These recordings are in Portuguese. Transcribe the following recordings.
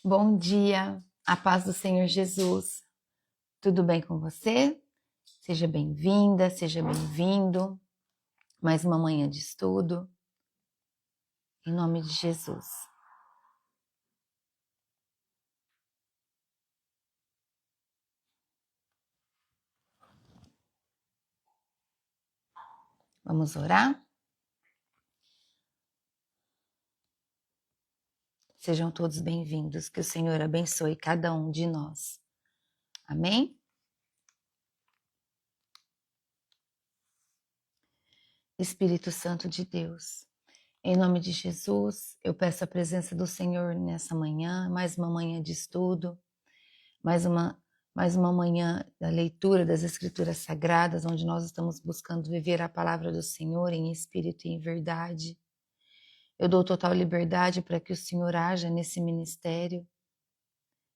Bom dia, a paz do Senhor Jesus. Tudo bem com você? Seja bem-vinda, seja bem-vindo. Mais uma manhã de estudo, em nome de Jesus. Vamos orar? Sejam todos bem-vindos, que o Senhor abençoe cada um de nós. Amém? Espírito Santo de Deus, em nome de Jesus, eu peço a presença do Senhor nessa manhã, mais uma manhã de estudo, mais uma manhã da leitura das Escrituras Sagradas, onde nós estamos buscando viver a palavra do Senhor em espírito e em verdade. Eu dou total liberdade para que o Senhor haja nesse ministério.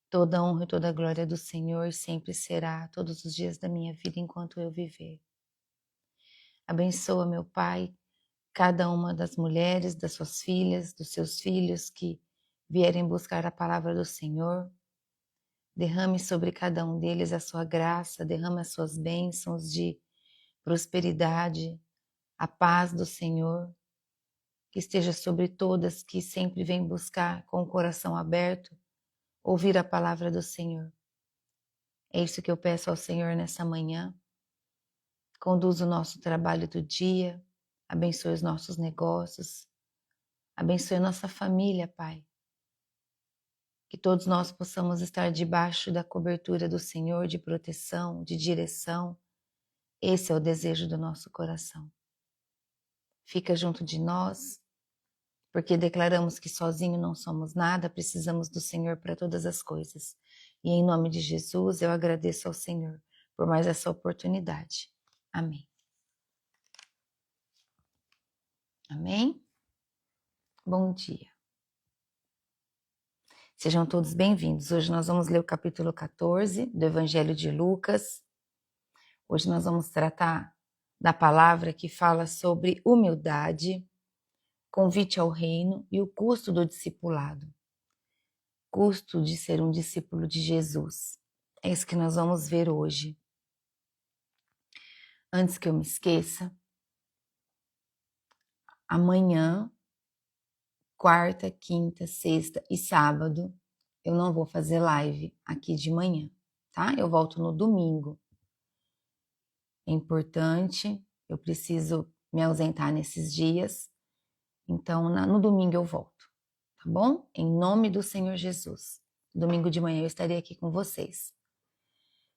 Toda a honra e toda a glória do Senhor sempre será, todos os dias da minha vida, enquanto eu viver. Abençoa, meu Pai, cada uma das mulheres, das suas filhas, dos seus filhos que vierem buscar a palavra do Senhor. Derrame sobre cada um deles a sua graça, derrame as suas bênçãos de prosperidade, a paz do Senhor, que esteja sobre todas que sempre vêm buscar com o coração aberto, ouvir a palavra do Senhor. É isso que eu peço ao Senhor nessa manhã. Conduza o nosso trabalho do dia, abençoe os nossos negócios, abençoe a nossa família, Pai. Que todos nós possamos estar debaixo da cobertura do Senhor, de proteção, de direção. Esse é o desejo do nosso coração. Fica junto de nós, porque declaramos que sozinho não somos nada, precisamos do Senhor para todas as coisas. E em nome de Jesus, eu agradeço ao Senhor por mais essa oportunidade. Amém. Amém? Bom dia. Sejam todos bem-vindos. Hoje nós vamos ler o capítulo 14 do Evangelho de Lucas. Hoje nós vamos tratar da palavra que fala sobre humildade, convite ao reino e o custo do discipulado. Custo de ser um discípulo de Jesus. É isso que nós vamos ver hoje. Antes que eu me esqueça, amanhã, quarta, quinta, sexta e sábado, eu não vou fazer live aqui de manhã, tá? Eu volto no domingo. É importante, eu preciso me ausentar nesses dias, então no domingo eu volto, tá bom? Em nome do Senhor Jesus. Domingo de manhã eu estarei aqui com vocês.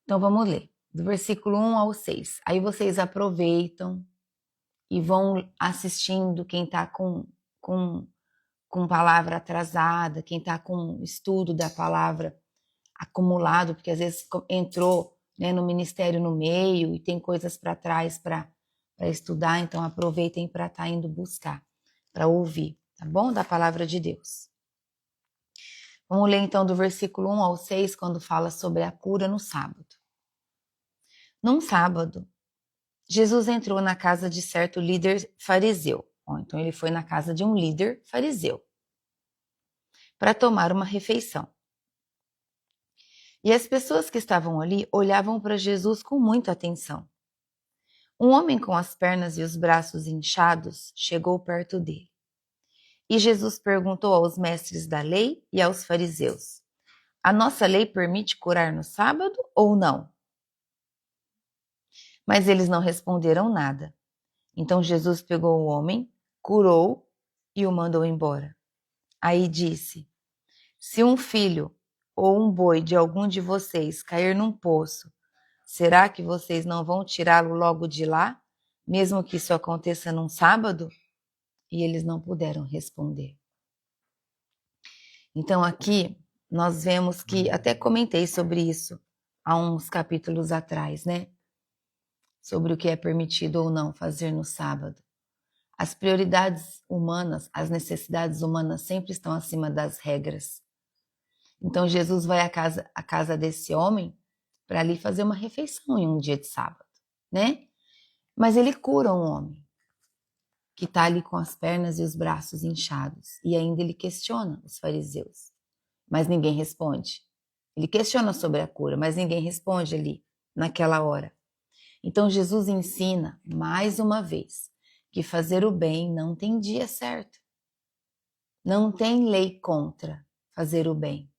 Então vamos ler, do versículo 1 ao 6. Aí vocês aproveitam e vão assistindo quem está com palavra atrasada, quem está com estudo da palavra acumulado, porque às vezes entrou, né, no ministério no meio e tem coisas para trás para estudar, então aproveitem para estar indo buscar, para ouvir, tá bom? Da palavra de Deus. Vamos ler então do versículo 1 ao 6, quando fala sobre a cura no sábado. Num sábado, Jesus entrou na casa de certo líder fariseu. Então ele foi na casa de um líder fariseu para tomar uma refeição. E as pessoas que estavam ali olhavam para Jesus com muita atenção. Um homem com as pernas e os braços inchados chegou perto dele. E Jesus perguntou aos mestres da lei e aos fariseus: a nossa lei permite curar no sábado ou não? Mas eles não responderam nada. Então Jesus pegou o homem, curou e o mandou embora. Aí disse: se um filho ou um boi de algum de vocês cair num poço, será que vocês não vão tirá-lo logo de lá, mesmo que isso aconteça num sábado? E eles não puderam responder. Então aqui nós vemos que, até comentei sobre isso há uns capítulos atrás, né? Sobre o que é permitido ou não fazer no sábado. As prioridades humanas, as necessidades humanas sempre estão acima das regras. Então Jesus vai à casa desse homem para ali fazer uma refeição em um dia de sábado, né? Mas ele cura um homem que está ali com as pernas e os braços inchados. E ainda ele questiona os fariseus. mas ninguém responde. Ele questiona sobre a cura, mas ninguém responde ali, naquela hora. Então Jesus ensina, mais uma vez, que fazer o bem não tem dia certo. Não tem lei contra fazer o bem.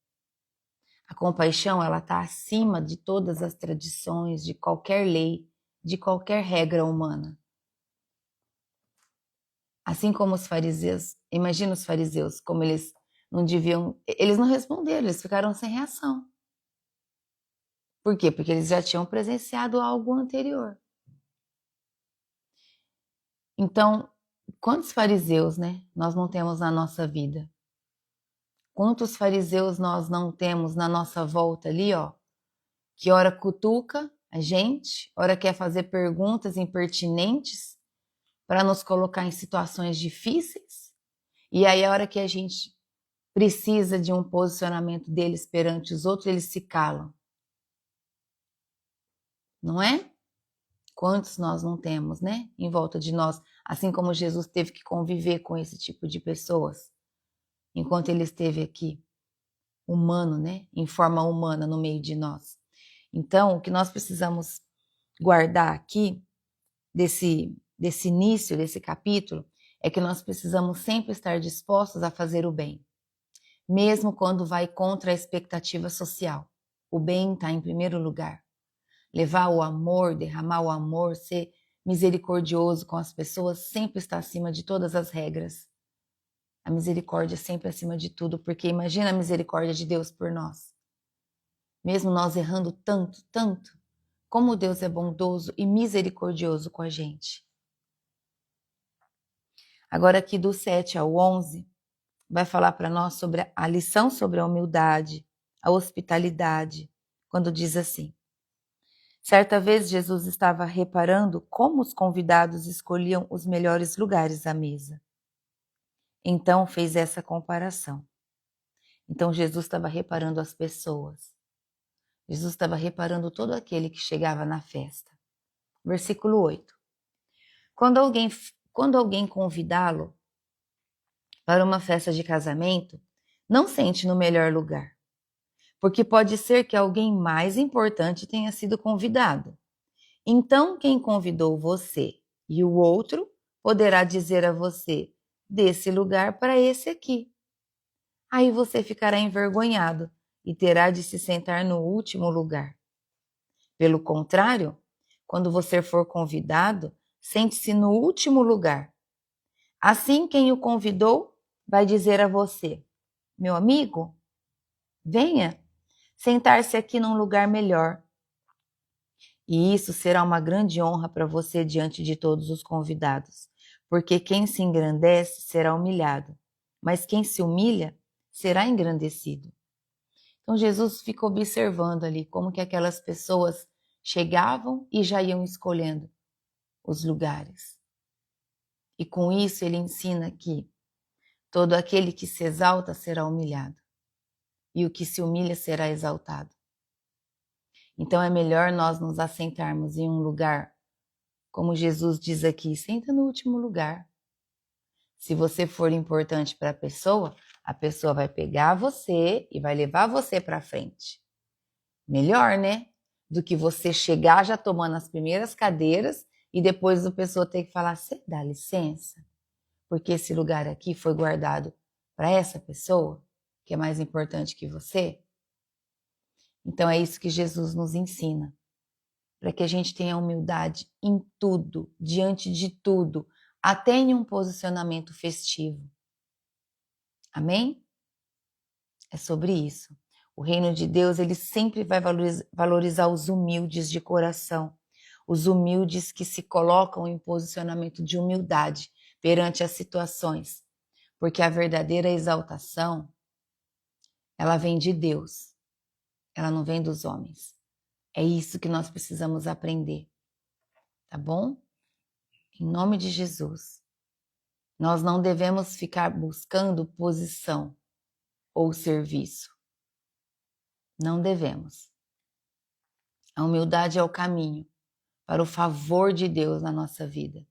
A compaixão, ela está acima de todas as tradições, de qualquer lei, de qualquer regra humana. Assim como os fariseus, imagina os fariseus, como eles não responderam, eles ficaram sem reação. Por quê? Porque eles já tinham presenciado algo anterior. Então, quantos fariseus, nós não temos na nossa vida? Quantos fariseus nós não temos na nossa volta ali, ó, que ora cutuca a gente, ora quer fazer perguntas impertinentes para nos colocar em situações difíceis, e aí a hora que a gente precisa de um posicionamento deles perante os outros, eles se calam. Não é? Quantos nós não temos, em volta de nós, assim como Jesus teve que conviver com esse tipo de pessoas, enquanto ele esteve aqui, humano, em forma humana no meio de nós. Então, o que nós precisamos guardar aqui, desse início, desse capítulo, é que nós precisamos sempre estar dispostos a fazer o bem, mesmo quando vai contra a expectativa social. O bem está em primeiro lugar. Levar o amor, derramar o amor, ser misericordioso com as pessoas, sempre está acima de todas as regras. A misericórdia é sempre acima de tudo, porque imagina a misericórdia de Deus por nós. Mesmo nós errando tanto, tanto, como Deus é bondoso e misericordioso com a gente. Agora aqui do 7 ao 11, vai falar para nós sobre a lição sobre a humildade, a hospitalidade, quando diz assim: certa vez Jesus estava reparando como os convidados escolhiam os melhores lugares à mesa. Então fez essa comparação. Então Jesus estava reparando as pessoas. Jesus estava reparando todo aquele que chegava na festa. Versículo 8. Quando alguém convidá-lo para uma festa de casamento, não sente no melhor lugar, porque pode ser que alguém mais importante tenha sido convidado. Então, quem convidou você e o outro poderá dizer a você: desse lugar para esse aqui. Aí você ficará envergonhado e terá de se sentar no último lugar. Pelo contrário, quando você for convidado, sente-se no último lugar. Assim, quem o convidou vai dizer a você: meu amigo, venha sentar-se aqui num lugar melhor. E isso será uma grande honra para você diante de todos os convidados, porque quem se engrandece será humilhado, mas quem se humilha será engrandecido. Então Jesus fica observando ali como que aquelas pessoas chegavam e já iam escolhendo os lugares. E com isso ele ensina que todo aquele que se exalta será humilhado, e o que se humilha será exaltado. Então é melhor nós nos assentarmos em um lugar, como Jesus diz aqui, senta no último lugar. Se você for importante para a pessoa vai pegar você e vai levar você para frente. Melhor, do que você chegar já tomando as primeiras cadeiras e depois a pessoa ter que falar: você dá licença? Porque esse lugar aqui foi guardado para essa pessoa, que é mais importante que você. Então é isso que Jesus nos ensina, para que a gente tenha humildade em tudo, diante de tudo, até em um posicionamento festivo. Amém? É sobre isso. O reino de Deus, ele sempre vai valorizar os humildes de coração, os humildes que se colocam em posicionamento de humildade perante as situações, porque a verdadeira exaltação, ela vem de Deus, ela não vem dos homens. É isso que nós precisamos aprender, tá bom? Em nome de Jesus. Nós não devemos ficar buscando posição ou serviço. Não devemos. A humildade é o caminho para o favor de Deus na nossa vida,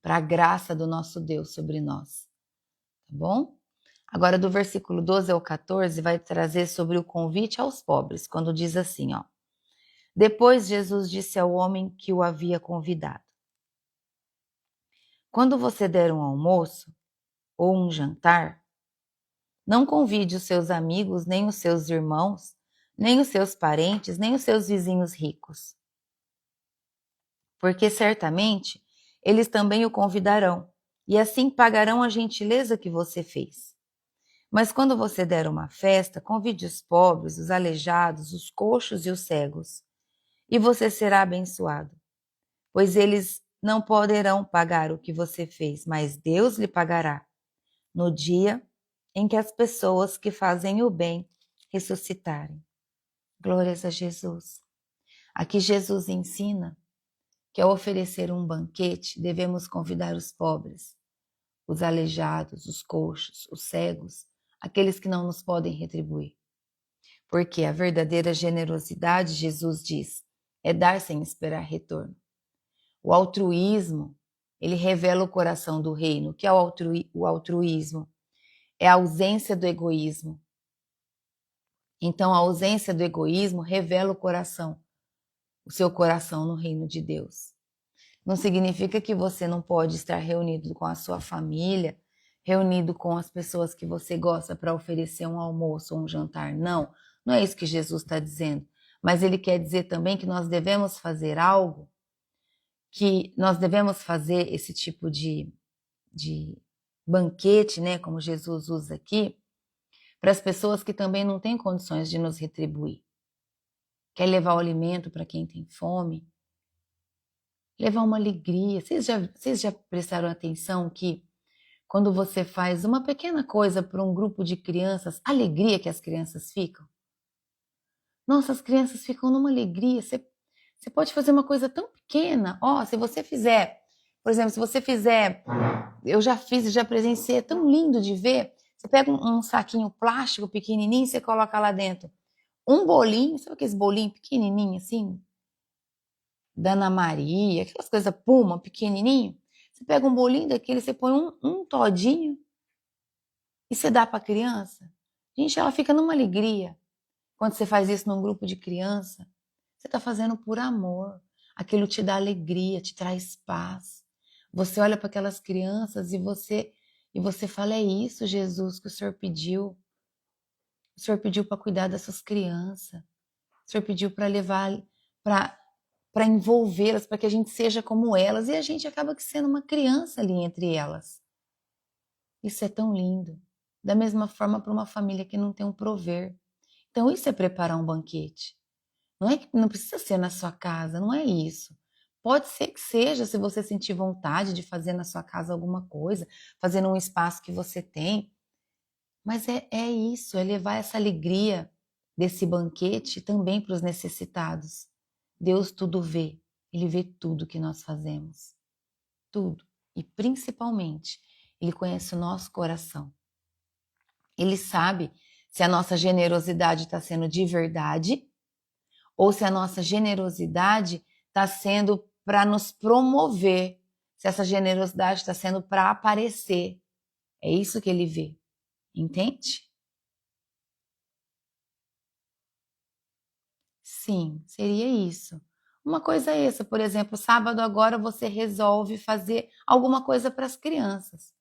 para a graça do nosso Deus sobre nós, tá bom? Agora, do versículo 12 ao 14, vai trazer sobre o convite aos pobres, quando diz assim, ó. Depois Jesus disse ao homem que o havia convidado: quando você der um almoço ou um jantar, não convide os seus amigos, nem os seus irmãos, nem os seus parentes, nem os seus vizinhos ricos, porque certamente eles também o convidarão, e assim pagarão a gentileza que você fez. Mas quando você der uma festa, convide os pobres, os aleijados, os coxos e os cegos, e você será abençoado, pois eles não poderão pagar o que você fez, mas Deus lhe pagará no dia em que as pessoas que fazem o bem ressuscitarem. Glórias a Jesus. Aqui Jesus ensina que ao oferecer um banquete, devemos convidar os pobres, os aleijados, os coxos, os cegos, aqueles que não nos podem retribuir. Porque a verdadeira generosidade, Jesus diz, é dar sem esperar retorno. O altruísmo, ele revela o coração do reino. O que é o altruísmo? É a ausência do egoísmo. Então, a ausência do egoísmo revela o seu coração no reino de Deus. Não significa que você não pode estar reunido com a sua família, reunido com as pessoas que você gosta para oferecer um almoço ou um jantar. Não, não é isso que Jesus está dizendo. Mas ele quer dizer também que nós devemos fazer algo, que nós devemos fazer esse tipo de banquete, né, como Jesus usa aqui, para as pessoas que também não têm condições de nos retribuir. Quer levar o alimento para quem tem fome? Levar uma alegria. Vocês já prestaram atenção que quando você faz uma pequena coisa para um grupo de crianças, a alegria que as crianças ficam? Nossa, as crianças ficam numa alegria. Você pode fazer uma coisa tão pequena. Ó, se você fizer, por exemplo, se você fizer, eu já fiz e já presenciei, é tão lindo de ver. Você pega um saquinho plástico pequenininho, você coloca lá dentro um bolinho, sabe aqueles bolinhos pequenininhos assim? Da Ana Maria, aquelas coisas puma, pequenininho. Você pega um bolinho daquele, você põe um todinho e você dá para a criança. Gente, ela fica numa alegria. Quando você faz isso num grupo de criança, você está fazendo por amor. Aquilo te dá alegria, te traz paz. Você olha para aquelas crianças e você fala, é isso, Jesus, que o Senhor pediu. O Senhor pediu para cuidar dessas crianças. O Senhor pediu para levar, para envolvê-las, para que a gente seja como elas. E a gente acaba sendo uma criança ali entre elas. Isso é tão lindo. Da mesma forma para uma família que não tem um prover. Então isso é preparar um banquete. Não é que não precisa ser na sua casa, não é isso. Pode ser que seja, se você sentir vontade de fazer na sua casa alguma coisa, fazer num espaço que você tem. Mas é isso, é levar essa alegria desse banquete também para os necessitados. Deus tudo vê, Ele vê tudo que nós fazemos. Tudo. E principalmente, Ele conhece o nosso coração. Ele sabe se a nossa generosidade está sendo de verdade ou se a nossa generosidade está sendo para nos promover, se essa generosidade está sendo para aparecer. É isso que ele vê, entende? Sim, seria isso. Uma coisa é essa, por exemplo, sábado agora você resolve fazer alguma coisa para as crianças.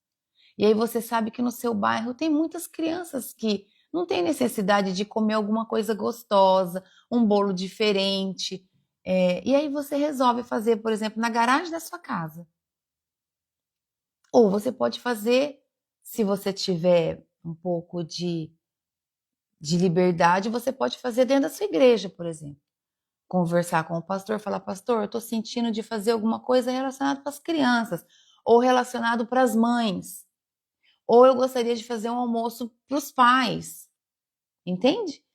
E aí você sabe que no seu bairro tem muitas crianças que não têm necessidade de comer alguma coisa gostosa, um bolo diferente. E aí você resolve fazer, por exemplo, na garagem da sua casa. Ou você pode fazer, se você tiver um pouco de liberdade, você pode fazer dentro da sua igreja, por exemplo. Conversar com o pastor, falar, pastor, eu estou sentindo de fazer alguma coisa relacionada para as crianças, ou relacionado para as mães. Ou eu gostaria de fazer um almoço para os pais, entende?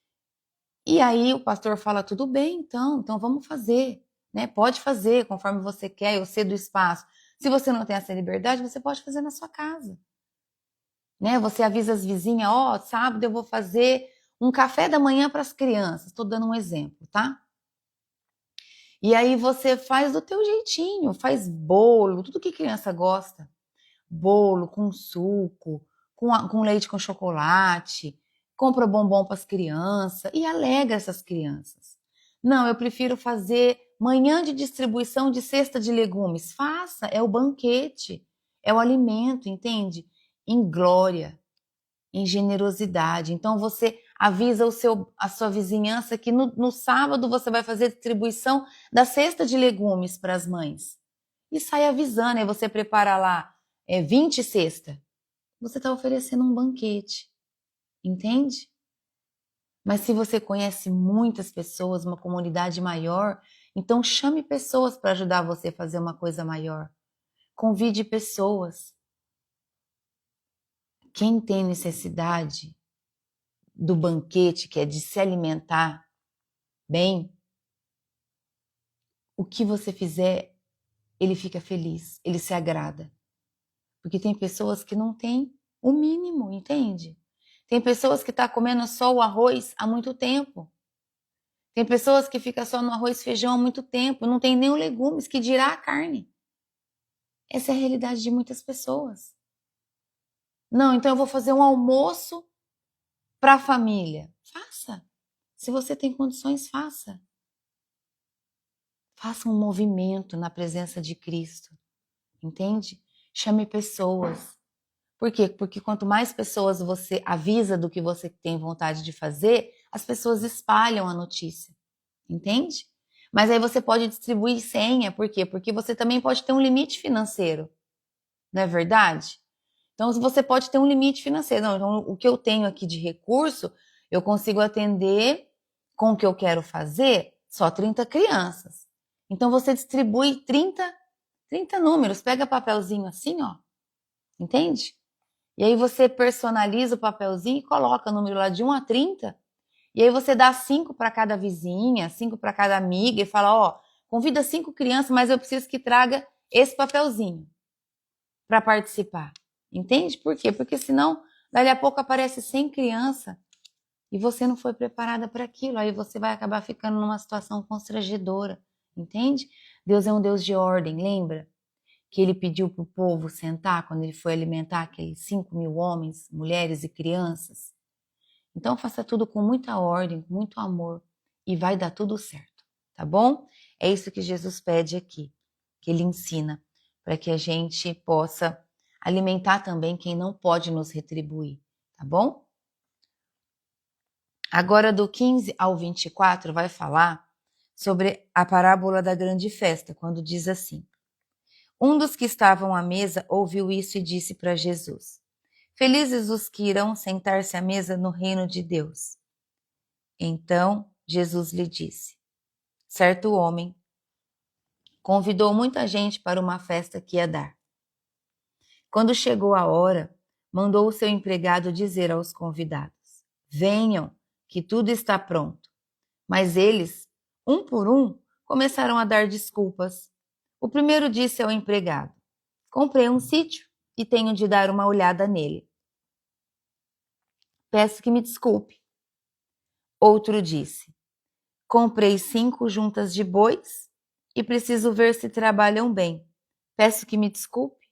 E aí o pastor fala, tudo bem, então vamos fazer, né? Pode fazer conforme você quer, eu cedo o espaço. Se você não tem essa liberdade, você pode fazer na sua casa, né? Você avisa as vizinhas, ó, sábado eu vou fazer um café da manhã para as crianças, estou dando um exemplo, tá? E aí você faz do teu jeitinho, faz bolo, tudo que criança gosta. Bolo com suco, com leite com chocolate, compra bombom para as crianças e alegra essas crianças. Não, eu prefiro fazer manhã de distribuição de cesta de legumes. Faça, é o banquete, é o alimento, entende? Em glória, em generosidade. Então você avisa a sua vizinhança que no sábado você vai fazer distribuição da cesta de legumes para as mães. E sai avisando, aí você prepara lá 20 cestas. Você está oferecendo um banquete, entende? Mas se você conhece muitas pessoas, uma comunidade maior, então chame pessoas para ajudar você a fazer uma coisa maior. Convide pessoas. Quem tem necessidade do banquete, que é de se alimentar bem, o que você fizer, ele fica feliz, ele se agrada. Porque tem pessoas que não têm o mínimo, entende? Tem pessoas que estão comendo só o arroz há muito tempo. Tem pessoas que ficam só no arroz e feijão há muito tempo, não tem nem legumes, que dirá a carne. Essa é a realidade de muitas pessoas. Não, então eu vou fazer um almoço para a família. Faça. Se você tem condições, faça. Faça um movimento na presença de Cristo. Entende? Chame pessoas. Por quê? Porque quanto mais pessoas você avisa do que você tem vontade de fazer, as pessoas espalham a notícia. Entende? Mas aí você pode distribuir senha. Por quê? Porque você também pode ter um limite financeiro. Não é verdade? Então, você pode ter um limite financeiro. Não, então, o que eu tenho aqui de recurso, eu consigo atender com o que eu quero fazer só 30 crianças. Então, você distribui 30 números. Pega papelzinho assim, ó. Entende? E aí você personaliza o papelzinho e coloca o número lá de 1 a 30. E aí você dá 5 para cada vizinha, 5 para cada amiga e fala, ó, convida 5 crianças, mas eu preciso que traga esse papelzinho para participar. Entende? Por quê? Porque senão, dali a pouco aparece 100 crianças e você não foi preparada para aquilo. Aí você vai acabar ficando numa situação constrangedora. Entende? Deus é um Deus de ordem, lembra? Que ele pediu para o povo sentar quando ele foi alimentar aqueles 5.000 homens, mulheres e crianças. Então faça tudo com muita ordem, com muito amor e vai dar tudo certo, tá bom? É isso que Jesus pede aqui, que ele ensina, para que a gente possa alimentar também quem não pode nos retribuir, tá bom? Agora do 15 ao 24 vai falar sobre a parábola da grande festa, quando diz assim: um dos que estavam à mesa ouviu isso e disse para Jesus: felizes os que irão sentar-se à mesa no reino de Deus. Então Jesus lhe disse: certo homem convidou muita gente para uma festa que ia dar. Quando chegou a hora, mandou o seu empregado dizer aos convidados: venham, que tudo está pronto. Mas eles, um por um, começaram a dar desculpas. O primeiro disse ao empregado: comprei um sítio e tenho de dar uma olhada nele. Peço que me desculpe. Outro disse: comprei 5 juntas de bois e preciso ver se trabalham bem. Peço que me desculpe.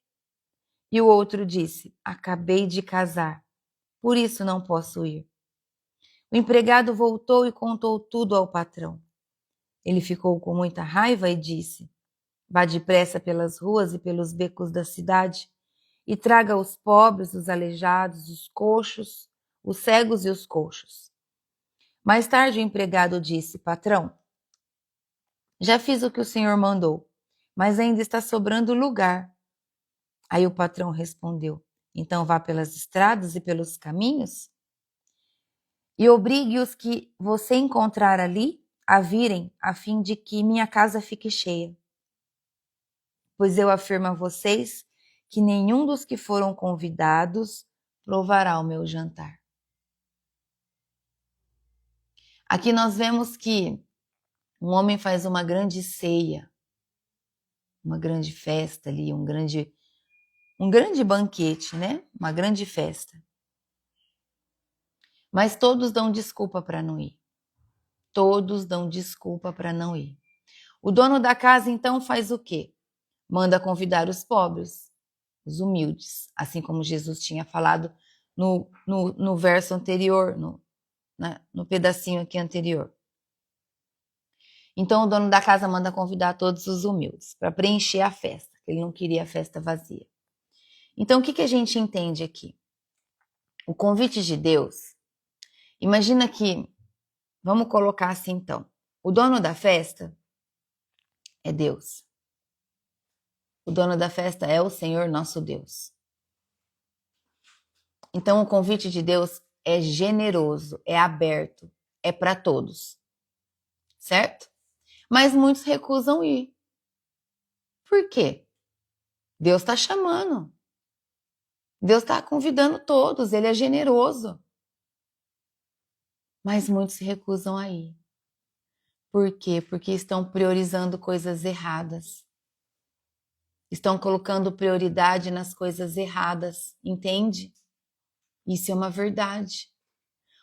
E o outro disse: acabei de casar, por isso não posso ir. O empregado voltou e contou tudo ao patrão. Ele ficou com muita raiva e disse: vá depressa pelas ruas e pelos becos da cidade e traga os pobres, os aleijados, os coxos, os cegos e os coxos. Mais tarde o empregado disse: patrão, já fiz o que o senhor mandou, mas ainda está sobrando lugar. Aí o patrão respondeu: então vá pelas estradas e pelos caminhos e obrigue os que você encontrar ali a virem, a fim de que minha casa fique cheia. Pois eu afirmo a vocês que nenhum dos que foram convidados provará o meu jantar. Aqui nós vemos que um homem faz uma grande ceia, uma grande festa ali, um grande banquete, né? Uma grande festa. Mas todos dão desculpa para não ir. Todos dão desculpa para não ir. O dono da casa então faz o quê? Manda convidar os pobres, os humildes, assim como Jesus tinha falado no verso anterior, no pedacinho aqui anterior. Então o dono da casa manda convidar todos os humildes para preencher a festa. Ele não queria a festa vazia. Então o que a gente entende aqui? O convite de Deus, imagina que, vamos colocar assim então, o dono da festa é Deus. O dono da festa é o Senhor nosso Deus. Então o convite de Deus é generoso, é aberto, é para todos. Certo? Mas muitos recusam ir. Por quê? Deus está chamando. Deus está convidando todos, Ele é generoso. Mas muitos se recusam a ir. Por quê? Porque estão priorizando coisas erradas. Estão colocando prioridade nas coisas erradas, entende? Isso é uma verdade.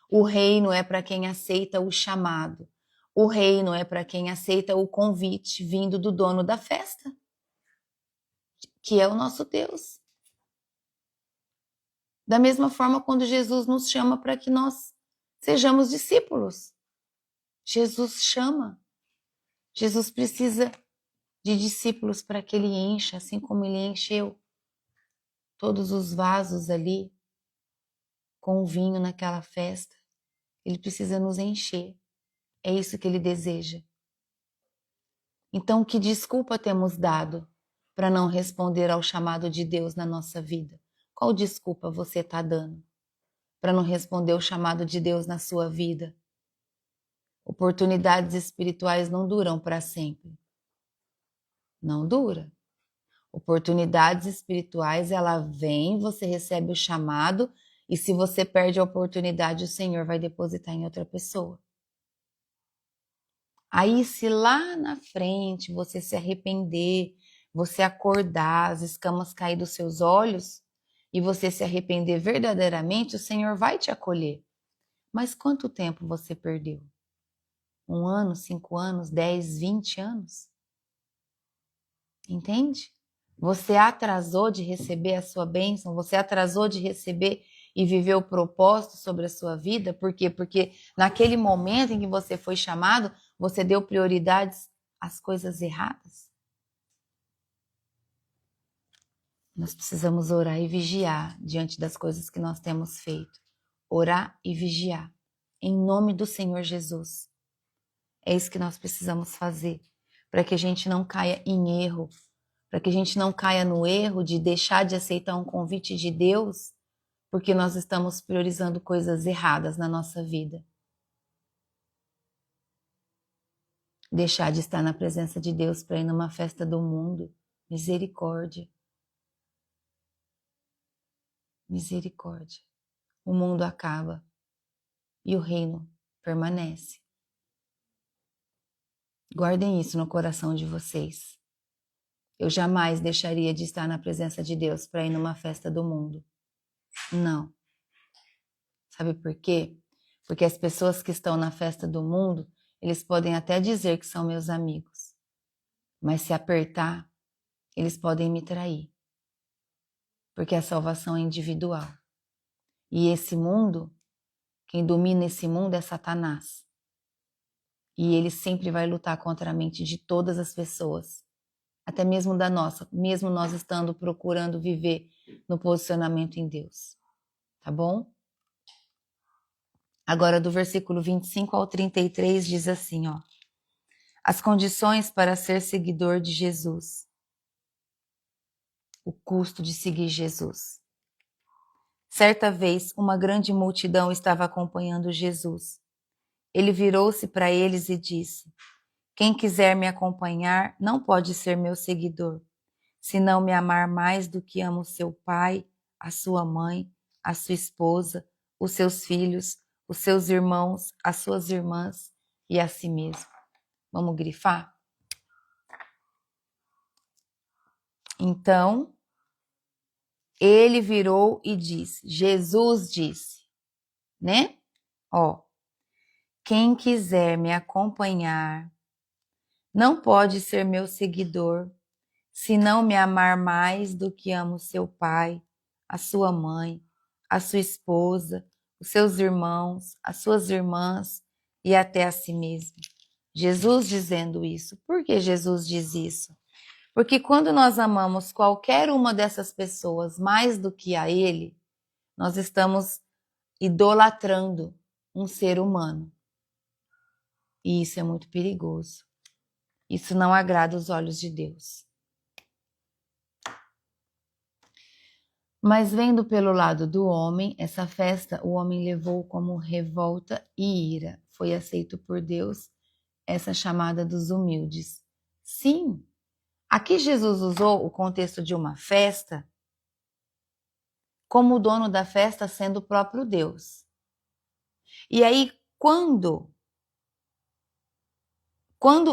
O reino é para quem aceita o chamado. O reino é para quem aceita o convite vindo do dono da festa, que é o nosso Deus. Da mesma forma, quando Jesus nos chama para que nós sejamos discípulos. Jesus chama. Jesus precisa de discípulos para que ele encha, assim como ele encheu todos os vasos ali com o vinho naquela festa. Ele precisa nos encher. É isso que ele deseja. Então, que desculpa temos dado para não responder ao chamado de Deus na nossa vida? Qual desculpa você está dando para não responder o chamado de Deus na sua vida? Oportunidades espirituais não duram para sempre. Não dura. Oportunidades espirituais, ela vem, você recebe o chamado, e se você perde a oportunidade, o Senhor vai depositar em outra pessoa. Aí, se lá na frente você se arrepender, você acordar, as escamas cair dos seus olhos, e você se arrepender verdadeiramente, o Senhor vai te acolher. Mas quanto tempo você perdeu? 1 ano, 5 anos, 10, 20 anos? Entende? Você atrasou de receber a sua bênção, você atrasou de receber e viver o propósito sobre a sua vida. Por quê? Porque naquele momento em que você foi chamado, você deu prioridades às coisas erradas. Nós precisamos orar e vigiar diante das coisas que nós temos feito. Orar e vigiar. Em nome do Senhor Jesus. É isso que nós precisamos fazer, para que a gente não caia em erro, para que a gente não caia no erro de deixar de aceitar um convite de Deus, porque nós estamos priorizando coisas erradas na nossa vida. Deixar de estar na presença de Deus para ir numa festa do mundo. Misericórdia. Misericórdia. O mundo acaba e o reino permanece. Guardem isso no coração de vocês. Eu jamais deixaria de estar na presença de Deus para ir numa festa do mundo. Não. Sabe por quê? Porque as pessoas que estão na festa do mundo, eles podem até dizer que são meus amigos. Mas se apertar, eles podem me trair. Porque a salvação é individual. E esse mundo, quem domina esse mundo é Satanás. E ele sempre vai lutar contra a mente de todas as pessoas. Até mesmo da nossa, mesmo nós estando procurando viver no posicionamento em Deus. Tá bom? Agora, do versículo 25 ao 33, diz assim, ó. As condições para ser seguidor de Jesus. O custo de seguir Jesus. Certa vez, uma grande multidão estava acompanhando Jesus. Ele virou-se para eles e disse: Quem quiser me acompanhar não pode ser meu seguidor, se não me amar mais do que ama o seu pai, a sua mãe, a sua esposa, os seus filhos, os seus irmãos, as suas irmãs e a si mesmo. Vamos grifar? Então, ele virou e disse, Jesus disse, né? Ó, quem quiser me acompanhar não pode ser meu seguidor se não me amar mais do que ama o seu pai, a sua mãe, a sua esposa, os seus irmãos, as suas irmãs e até a si mesmo. Jesus dizendo isso. Por que Jesus diz isso? Porque quando nós amamos qualquer uma dessas pessoas mais do que a Ele, nós estamos idolatrando um ser humano. E isso é muito perigoso. Isso não agrada os olhos de Deus. Mas vendo pelo lado do homem, essa festa o homem levou como revolta e ira. Foi aceito por Deus essa chamada dos humildes. Sim, aqui Jesus usou o contexto de uma festa como o dono da festa sendo o próprio Deus. E aí, quando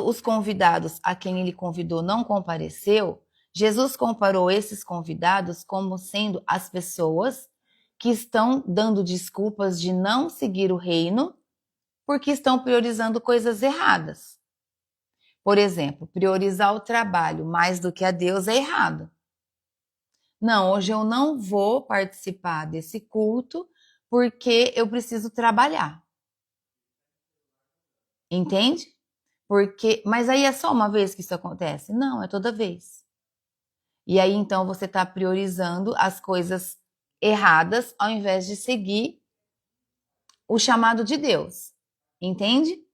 os convidados a quem ele convidou não compareceu, Jesus comparou esses convidados como sendo as pessoas que estão dando desculpas de não seguir o reino porque estão priorizando coisas erradas. Por exemplo, priorizar o trabalho mais do que a Deus é errado. Não, hoje eu não vou participar desse culto porque eu preciso trabalhar. Entende? Mas aí é só uma vez que isso acontece? Não, é toda vez. E aí então você está priorizando as coisas erradas ao invés de seguir o chamado de Deus. Entende?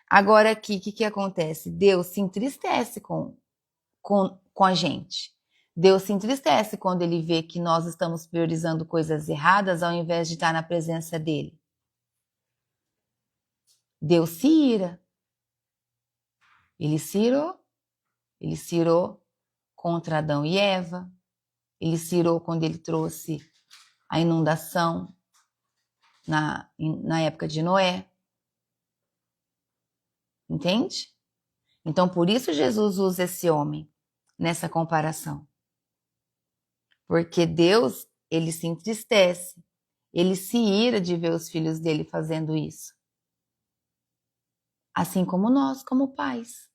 Agora aqui, o que acontece? Deus se entristece com a gente. Deus se entristece quando ele vê que nós estamos priorizando coisas erradas ao invés de estar na presença dele. Deus se ira. Ele se irou contra Adão e Eva. Ele se irou quando ele trouxe a inundação na época de Noé. Entende? Então, por isso Jesus usa esse homem nessa comparação. Porque Deus, ele se entristece. Ele se ira de ver os filhos dele fazendo isso. Assim como nós, como pais.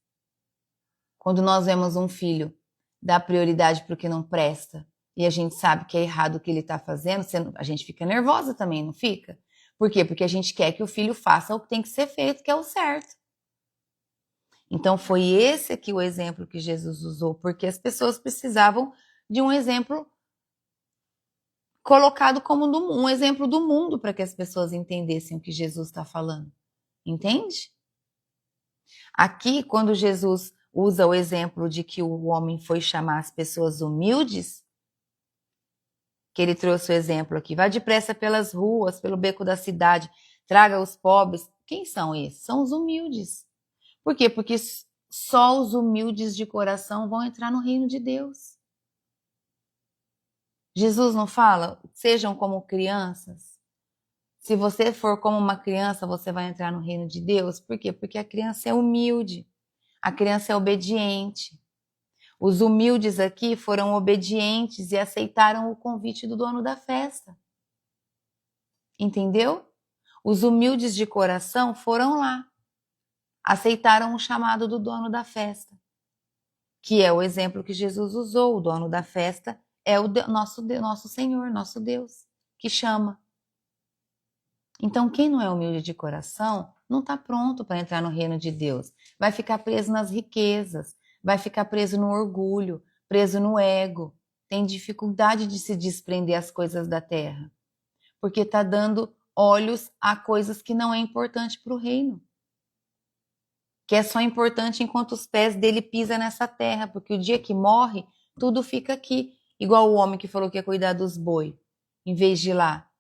Quando nós vemos um filho dar prioridade para o que não presta e a gente sabe que é errado o que ele está fazendo, a gente fica nervosa também, não fica? Por quê? Porque a gente quer que o filho faça o que tem que ser feito, que é o certo. Então foi esse aqui o exemplo que Jesus usou, porque as pessoas precisavam de um exemplo colocado como um exemplo do mundo para que as pessoas entendessem o que Jesus está falando. Entende? Aqui, quando Jesus usa o exemplo de que o homem foi chamar as pessoas humildes, que ele trouxe o exemplo aqui, vá depressa pelas ruas, pelo beco da cidade, traga os pobres. Quem são esses? São os humildes. Por quê? Porque só os humildes de coração vão entrar no reino de Deus. Jesus não fala, sejam como crianças. Se você for como uma criança, você vai entrar no reino de Deus. Por quê? Porque a criança é humilde. A criança é obediente. Os humildes aqui foram obedientes e aceitaram o convite do dono da festa. Entendeu? Os humildes de coração foram lá. Aceitaram o chamado do dono da festa. Que é o exemplo que Jesus usou. O dono da festa é o nosso Senhor, nosso Deus, que chama. Então, quem não é humilde de coração não está pronto para entrar no reino de Deus. Vai ficar preso nas riquezas, vai ficar preso no orgulho, preso no ego. Tem dificuldade de se desprender as coisas da terra, porque está dando olhos a coisas que não é importante para o reino. Que é só importante enquanto os pés dele pisam nessa terra, porque o dia que morre, tudo fica aqui. Igual o homem que falou que ia cuidar dos boi, em vez de ir lá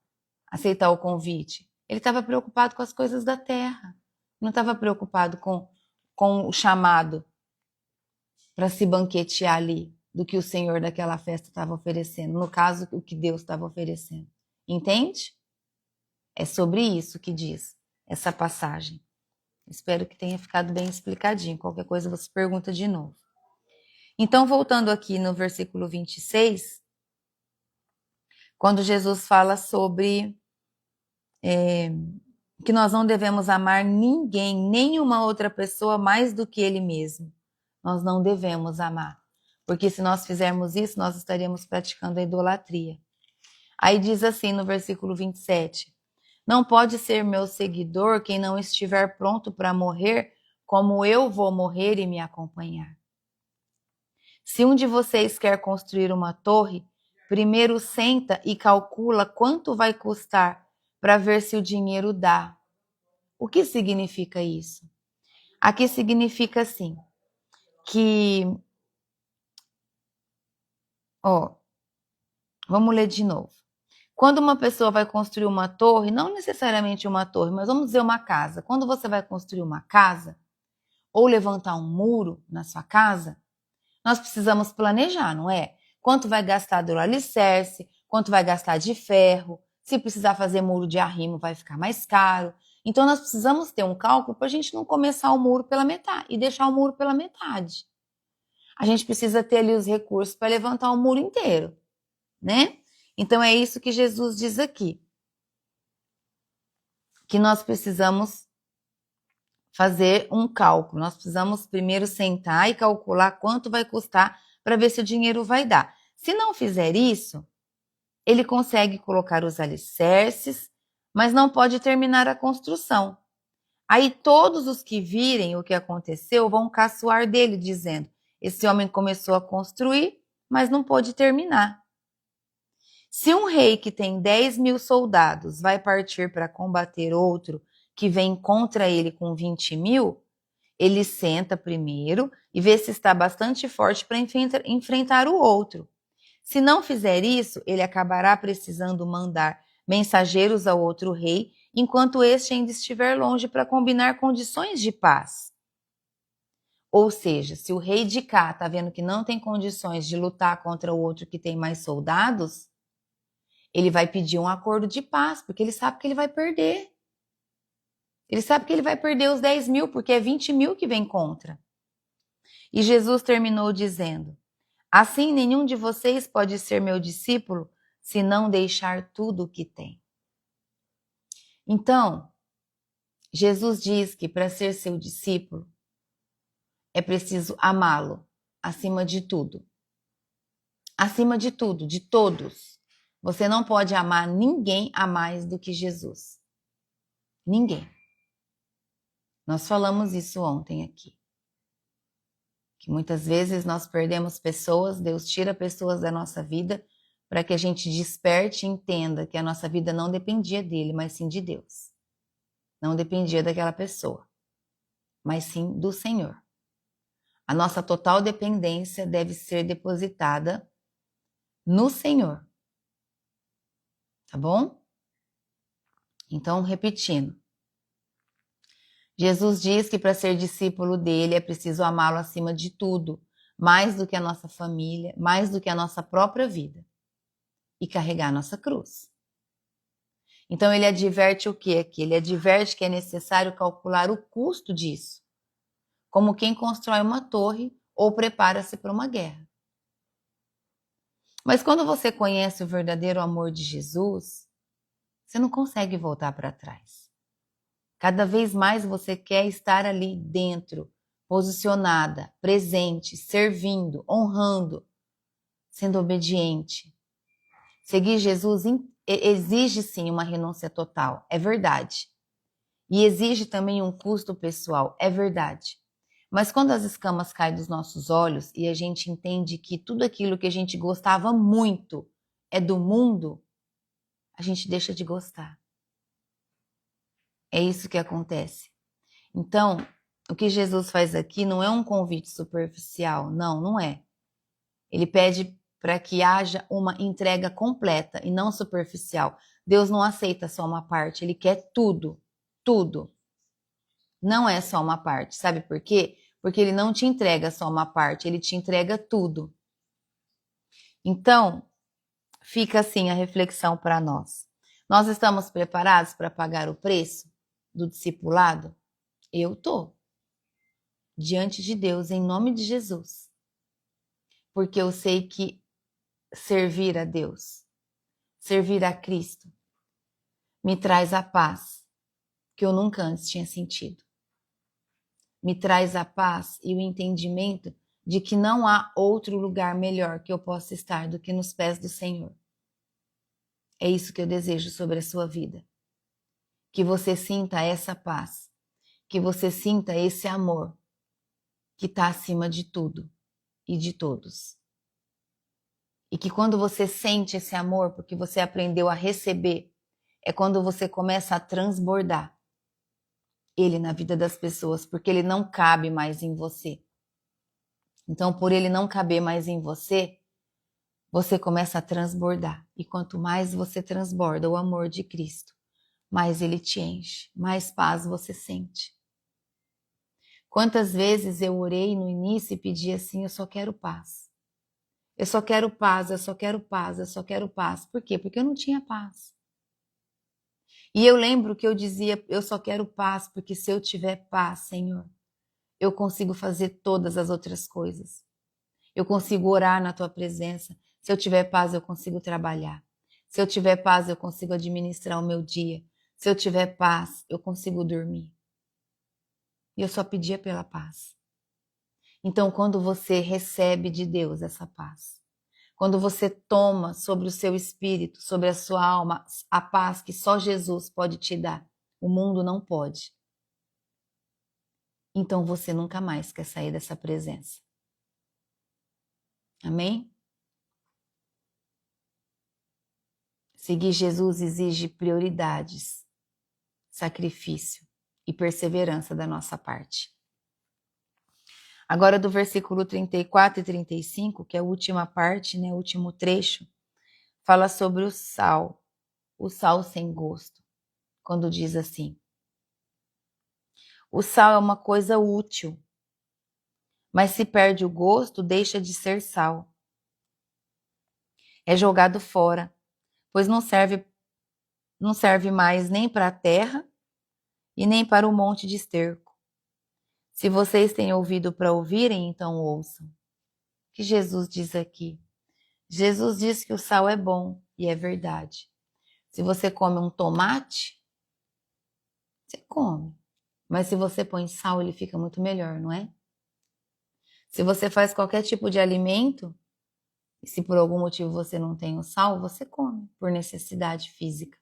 aceitar o convite. Ele estava preocupado com as coisas da terra. Não estava preocupado com o chamado para se banquetear ali do que o Senhor daquela festa estava oferecendo. No caso, o que Deus estava oferecendo. Entende? É sobre isso que diz essa passagem. Espero que tenha ficado bem explicadinho. Qualquer coisa você pergunta de novo. Então, voltando aqui no versículo 26, quando Jesus fala sobre que nós não devemos amar ninguém, nenhuma outra pessoa mais do que ele mesmo. Nós não devemos amar. Porque se nós fizermos isso, nós estaríamos praticando a idolatria. Aí diz assim no versículo 27, não pode ser meu seguidor quem não estiver pronto para morrer, como eu vou morrer e me acompanhar. Se um de vocês quer construir uma torre, primeiro senta e calcula quanto vai custar para ver se o dinheiro dá. O que significa isso? Aqui significa assim, que, vamos ler de novo. Quando uma pessoa vai construir uma torre, não necessariamente uma torre, mas vamos dizer uma casa. Quando você vai construir uma casa ou levantar um muro na sua casa, nós precisamos planejar, não é? Quanto vai gastar do alicerce, quanto vai gastar de ferro, se precisar fazer muro de arrimo vai ficar mais caro. Então nós precisamos ter um cálculo para a gente não começar o muro pela metade e deixar o muro pela metade. A gente precisa ter ali os recursos para levantar o muro inteiro, né? Então é isso que Jesus diz aqui, que nós precisamos fazer um cálculo, nós precisamos primeiro sentar e calcular quanto vai custar para ver se o dinheiro vai dar. Se não fizer isso, ele consegue colocar os alicerces, mas não pode terminar a construção. Aí todos os que virem o que aconteceu vão caçoar dele, dizendo, esse homem começou a construir, mas não pôde terminar. Se um rei que tem 10.000 soldados vai partir para combater outro que vem contra ele com 20.000, ele senta primeiro e vê se está bastante forte para enfrentar o outro. Se não fizer isso, ele acabará precisando mandar mensageiros ao outro rei, enquanto este ainda estiver longe para combinar condições de paz. Ou seja, se o rei de cá está vendo que não tem condições de lutar contra o outro que tem mais soldados, ele vai pedir um acordo de paz, porque ele sabe que ele vai perder. Ele sabe que ele vai perder os 10.000, porque é 20.000 que vem contra. E Jesus terminou dizendo, assim nenhum de vocês pode ser meu discípulo se não deixar tudo o que tem. Então, Jesus diz que para ser seu discípulo, é preciso amá-lo acima de tudo. Acima de tudo, de todos. Você não pode amar ninguém a mais do que Jesus. Ninguém. Nós falamos isso ontem aqui. Que muitas vezes nós perdemos pessoas, Deus tira pessoas da nossa vida para que a gente desperte e entenda que a nossa vida não dependia dele, mas sim de Deus. Não dependia daquela pessoa, mas sim do Senhor. A nossa total dependência deve ser depositada no Senhor. Tá bom? Então, repetindo. Jesus diz que para ser discípulo dele é preciso amá-lo acima de tudo, mais do que a nossa família, mais do que a nossa própria vida, e carregar a nossa cruz. Então ele adverte o que aqui? Ele adverte que é necessário calcular o custo disso, como quem constrói uma torre ou prepara-se para uma guerra. Mas quando você conhece o verdadeiro amor de Jesus, você não consegue voltar para trás. Cada vez mais você quer estar ali dentro, posicionada, presente, servindo, honrando, sendo obediente. Seguir Jesus exige sim uma renúncia total, é verdade. E exige também um custo pessoal, é verdade. Mas quando as escamas caem dos nossos olhos e a gente entende que tudo aquilo que a gente gostava muito é do mundo, a gente deixa de gostar. É isso que acontece. Então, o que Jesus faz aqui não é um convite superficial, não é. Ele pede para que haja uma entrega completa e não superficial. Deus não aceita só uma parte, ele quer tudo, tudo. Não é só uma parte, sabe por quê? Porque ele não te entrega só uma parte, ele te entrega tudo. Então, fica assim a reflexão para nós. Nós estamos preparados para pagar o preço do discipulado? Eu tô. Diante de Deus, em nome de Jesus. Porque eu sei que servir a Deus, servir a Cristo, me traz a paz que eu nunca antes tinha sentido. Me traz a paz e o entendimento de que não há outro lugar melhor que eu possa estar do que nos pés do Senhor. É isso que eu desejo sobre a sua vida. Que você sinta essa paz, que você sinta esse amor que está acima de tudo e de todos. E que quando você sente esse amor, porque você aprendeu a receber, é quando você começa a transbordar ele na vida das pessoas, porque ele não cabe mais em você. Então, por ele não caber mais em você, você começa a transbordar. E quanto mais você transborda o amor de Cristo, mais ele te enche, mais paz você sente. Quantas vezes eu orei no início e pedi assim, eu só quero paz. Eu só quero paz, eu só quero paz, eu só quero paz. Por quê? Porque eu não tinha paz. E eu lembro que eu dizia, eu só quero paz, porque se eu tiver paz, Senhor, eu consigo fazer todas as outras coisas. Eu consigo orar na tua presença. Se eu tiver paz, eu consigo trabalhar. Se eu tiver paz, eu consigo administrar o meu dia. Se eu tiver paz, eu consigo dormir. E eu só pedia pela paz. Então, quando você recebe de Deus essa paz, quando você toma sobre o seu espírito, sobre a sua alma, a paz que só Jesus pode te dar, o mundo não pode. Então você nunca mais quer sair dessa presença. Amém? Seguir Jesus exige prioridades, sacrifício e perseverança da nossa parte. Agora do versículo 34 e 35, que é a última parte, né, o último trecho, fala sobre o sal sem gosto, quando diz assim: o sal é uma coisa útil, mas se perde o gosto, deixa de ser sal. É jogado fora, pois não serve mais nem para a terra e nem para o monte de esterco. Se vocês têm ouvido para ouvirem, então ouçam. O que Jesus diz aqui? Jesus diz que o sal é bom, e é verdade. Se você come um tomate, você come. Mas se você põe sal, ele fica muito melhor, não é? Se você faz qualquer tipo de alimento, e se por algum motivo você não tem o sal, você come, por necessidade física.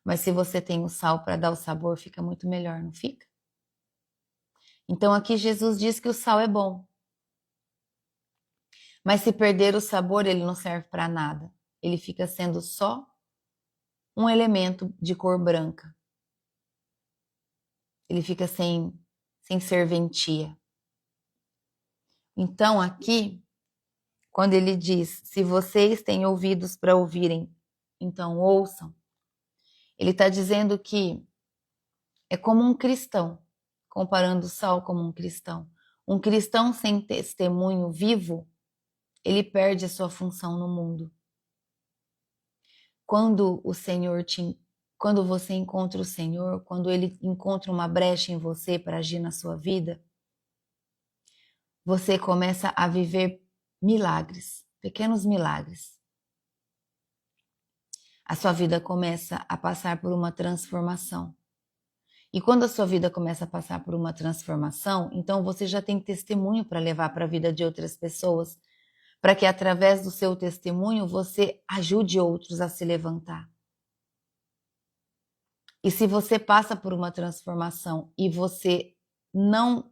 Mas se você tem o sal para dar o sabor, fica muito melhor, não fica? Então aqui Jesus diz que o sal é bom. Mas se perder o sabor, ele não serve para nada. Ele fica sendo só um elemento de cor branca. Ele fica sem serventia. Então aqui, quando ele diz, se vocês têm ouvidos para ouvirem, então ouçam. Ele está dizendo que é como um cristão, comparando o sal como um cristão. Um cristão sem testemunho vivo, ele perde a sua função no mundo. Quando você encontra o Senhor, quando ele encontra uma brecha em você para agir na sua vida, você começa a viver milagres, pequenos milagres. A sua vida começa a passar por uma transformação. E quando a sua vida começa a passar por uma transformação, então você já tem testemunho para levar para a vida de outras pessoas, para que através do seu testemunho você ajude outros a se levantar. E se você passa por uma transformação e você não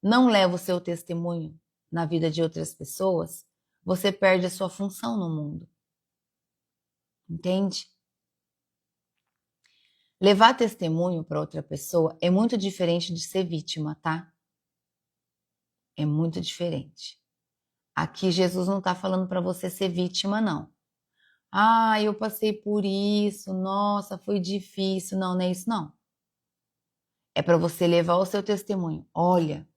leva o seu testemunho na vida de outras pessoas, você perde a sua função no mundo. Entende? Levar testemunho para outra pessoa é muito diferente de ser vítima, tá? É muito diferente. Aqui Jesus não está falando para você ser vítima, não. Ah, eu passei por isso, nossa, foi difícil. Não, não é isso, não. É para você levar o seu testemunho. Olha,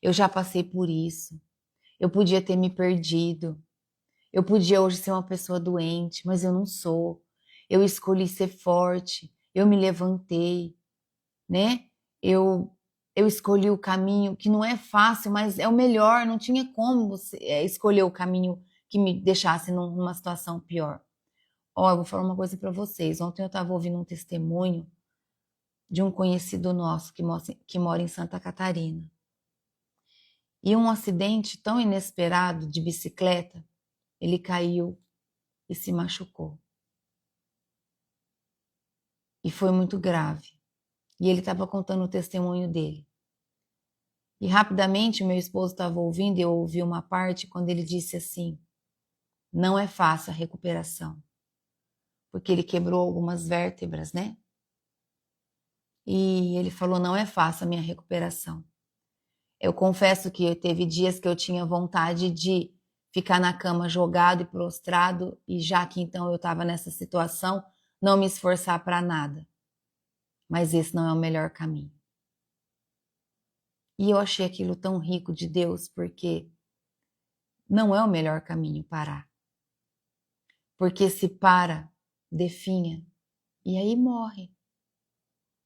eu já passei por isso. Eu podia ter me perdido. Eu podia hoje ser uma pessoa doente, mas eu não sou. Eu escolhi ser forte. Eu me levantei, né? Eu escolhi o caminho que não é fácil, mas é o melhor. Não tinha como você escolher o caminho que me deixasse numa situação pior. Ó, eu vou falar uma coisa para vocês. Ontem eu estava ouvindo um testemunho de um conhecido nosso que mora em Santa Catarina. E um acidente tão inesperado de bicicleta, ele caiu e se machucou. E foi muito grave. E ele estava contando o testemunho dele. E rapidamente o meu esposo estava ouvindo e eu ouvi uma parte quando ele disse assim: não é fácil a recuperação. Porque ele quebrou algumas vértebras, né? E ele falou: não é fácil a minha recuperação. Eu confesso que teve dias que eu tinha vontade de ficar na cama jogado e prostrado, e já que então eu estava nessa situação, não me esforçar para nada. Mas esse não é o melhor caminho. E eu achei aquilo tão rico de Deus, porque não é o melhor caminho parar. Porque se para, definha, e aí morre.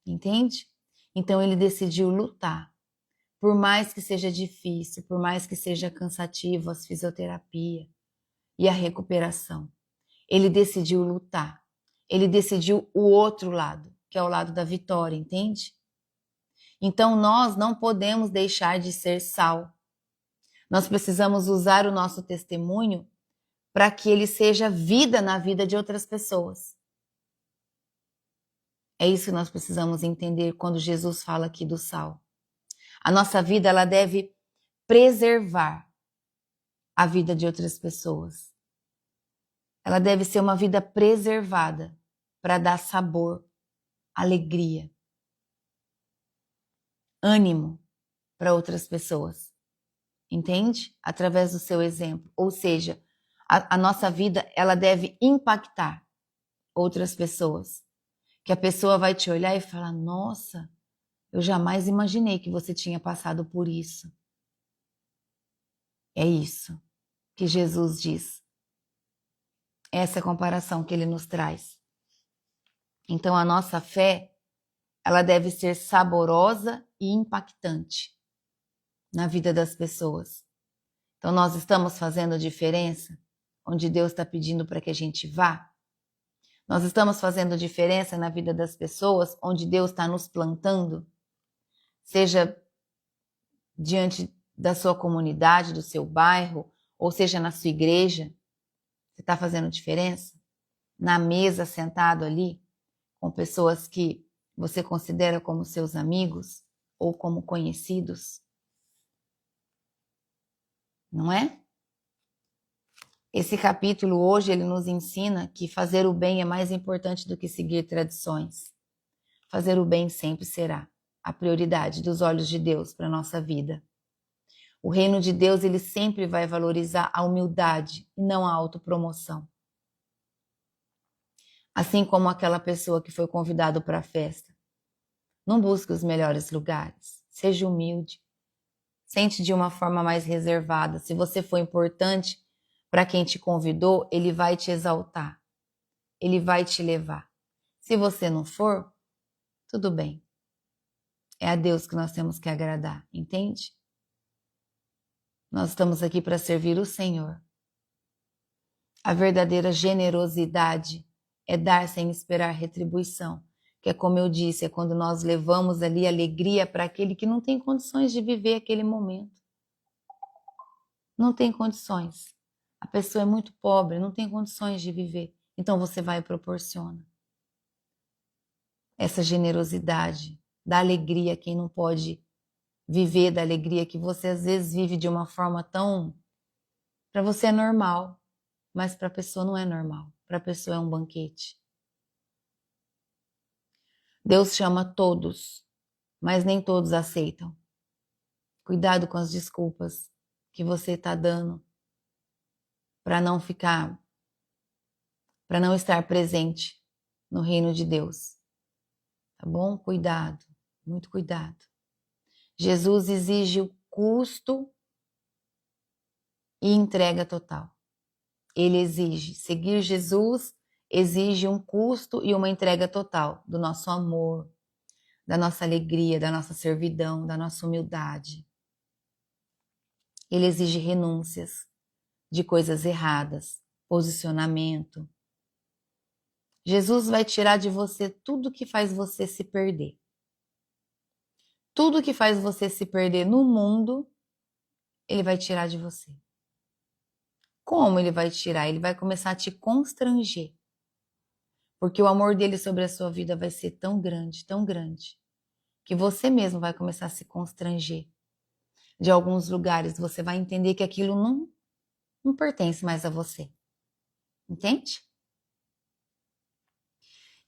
Entende? Então ele decidiu lutar. Por mais que seja difícil, por mais que seja cansativo a fisioterapia e a recuperação, ele decidiu lutar. Ele decidiu o outro lado, que é o lado da vitória, entende? Então nós não podemos deixar de ser sal. Nós precisamos usar o nosso testemunho para que ele seja vida na vida de outras pessoas. É isso que nós precisamos entender quando Jesus fala aqui do sal. A nossa vida, ela deve preservar a vida de outras pessoas. Ela deve ser uma vida preservada para dar sabor, alegria, ânimo para outras pessoas. Entende? Através do seu exemplo. Ou seja, a nossa vida, ela deve impactar outras pessoas. Que a pessoa vai te olhar e falar: nossa, eu jamais imaginei que você tinha passado por isso. É isso que Jesus diz. Essa é a comparação que ele nos traz. Então a nossa fé, ela deve ser saborosa e impactante na vida das pessoas. Então nós estamos fazendo a diferença onde Deus está pedindo para que a gente vá. Nós estamos fazendo diferença na vida das pessoas onde Deus está nos plantando, seja diante da sua comunidade, do seu bairro, ou seja na sua igreja. Você está fazendo diferença? Na mesa, sentado ali, com pessoas que você considera como seus amigos ou como conhecidos? Não é? Esse capítulo hoje ele nos ensina que fazer o bem é mais importante do que seguir tradições. Fazer o bem sempre será a prioridade dos olhos de Deus para a nossa vida. O reino de Deus ele sempre vai valorizar a humildade e não a autopromoção. Assim como aquela pessoa que foi convidada para a festa. Não busque os melhores lugares. Seja humilde. Sente de uma forma mais reservada. Se você for importante para quem te convidou, ele vai te exaltar. Ele vai te levar. Se você não for, tudo bem. É a Deus que nós temos que agradar, entende? Nós estamos aqui para servir o Senhor. A verdadeira generosidade é dar sem esperar retribuição. Que é como eu disse, é quando nós levamos ali alegria para aquele que não tem condições de viver aquele momento. Não tem condições. A pessoa é muito pobre, não tem condições de viver. Então você vai e proporciona. Essa generosidade dá alegria a quem não pode viver da alegria que você às vezes vive de uma forma tão... Para você é normal, mas para a pessoa não é normal. Para a pessoa é um banquete. Deus chama todos, mas nem todos aceitam. Cuidado com as desculpas que você está dando para não estar presente no reino de Deus. Tá bom? Cuidado, muito cuidado. Jesus exige o custo e entrega total. Ele exige. Seguir Jesus exige um custo e uma entrega total do nosso amor, da nossa alegria, da nossa servidão, da nossa humildade. Ele exige renúncias de coisas erradas, posicionamento. Jesus vai tirar de você tudo que faz você se perder. Tudo que faz você se perder no mundo, ele vai tirar de você. Como ele vai tirar? Ele vai começar a te constranger. Porque o amor dele sobre a sua vida vai ser tão grande, que você mesmo vai começar a se constranger. De alguns lugares você vai entender que aquilo não pertence mais a você. Entende?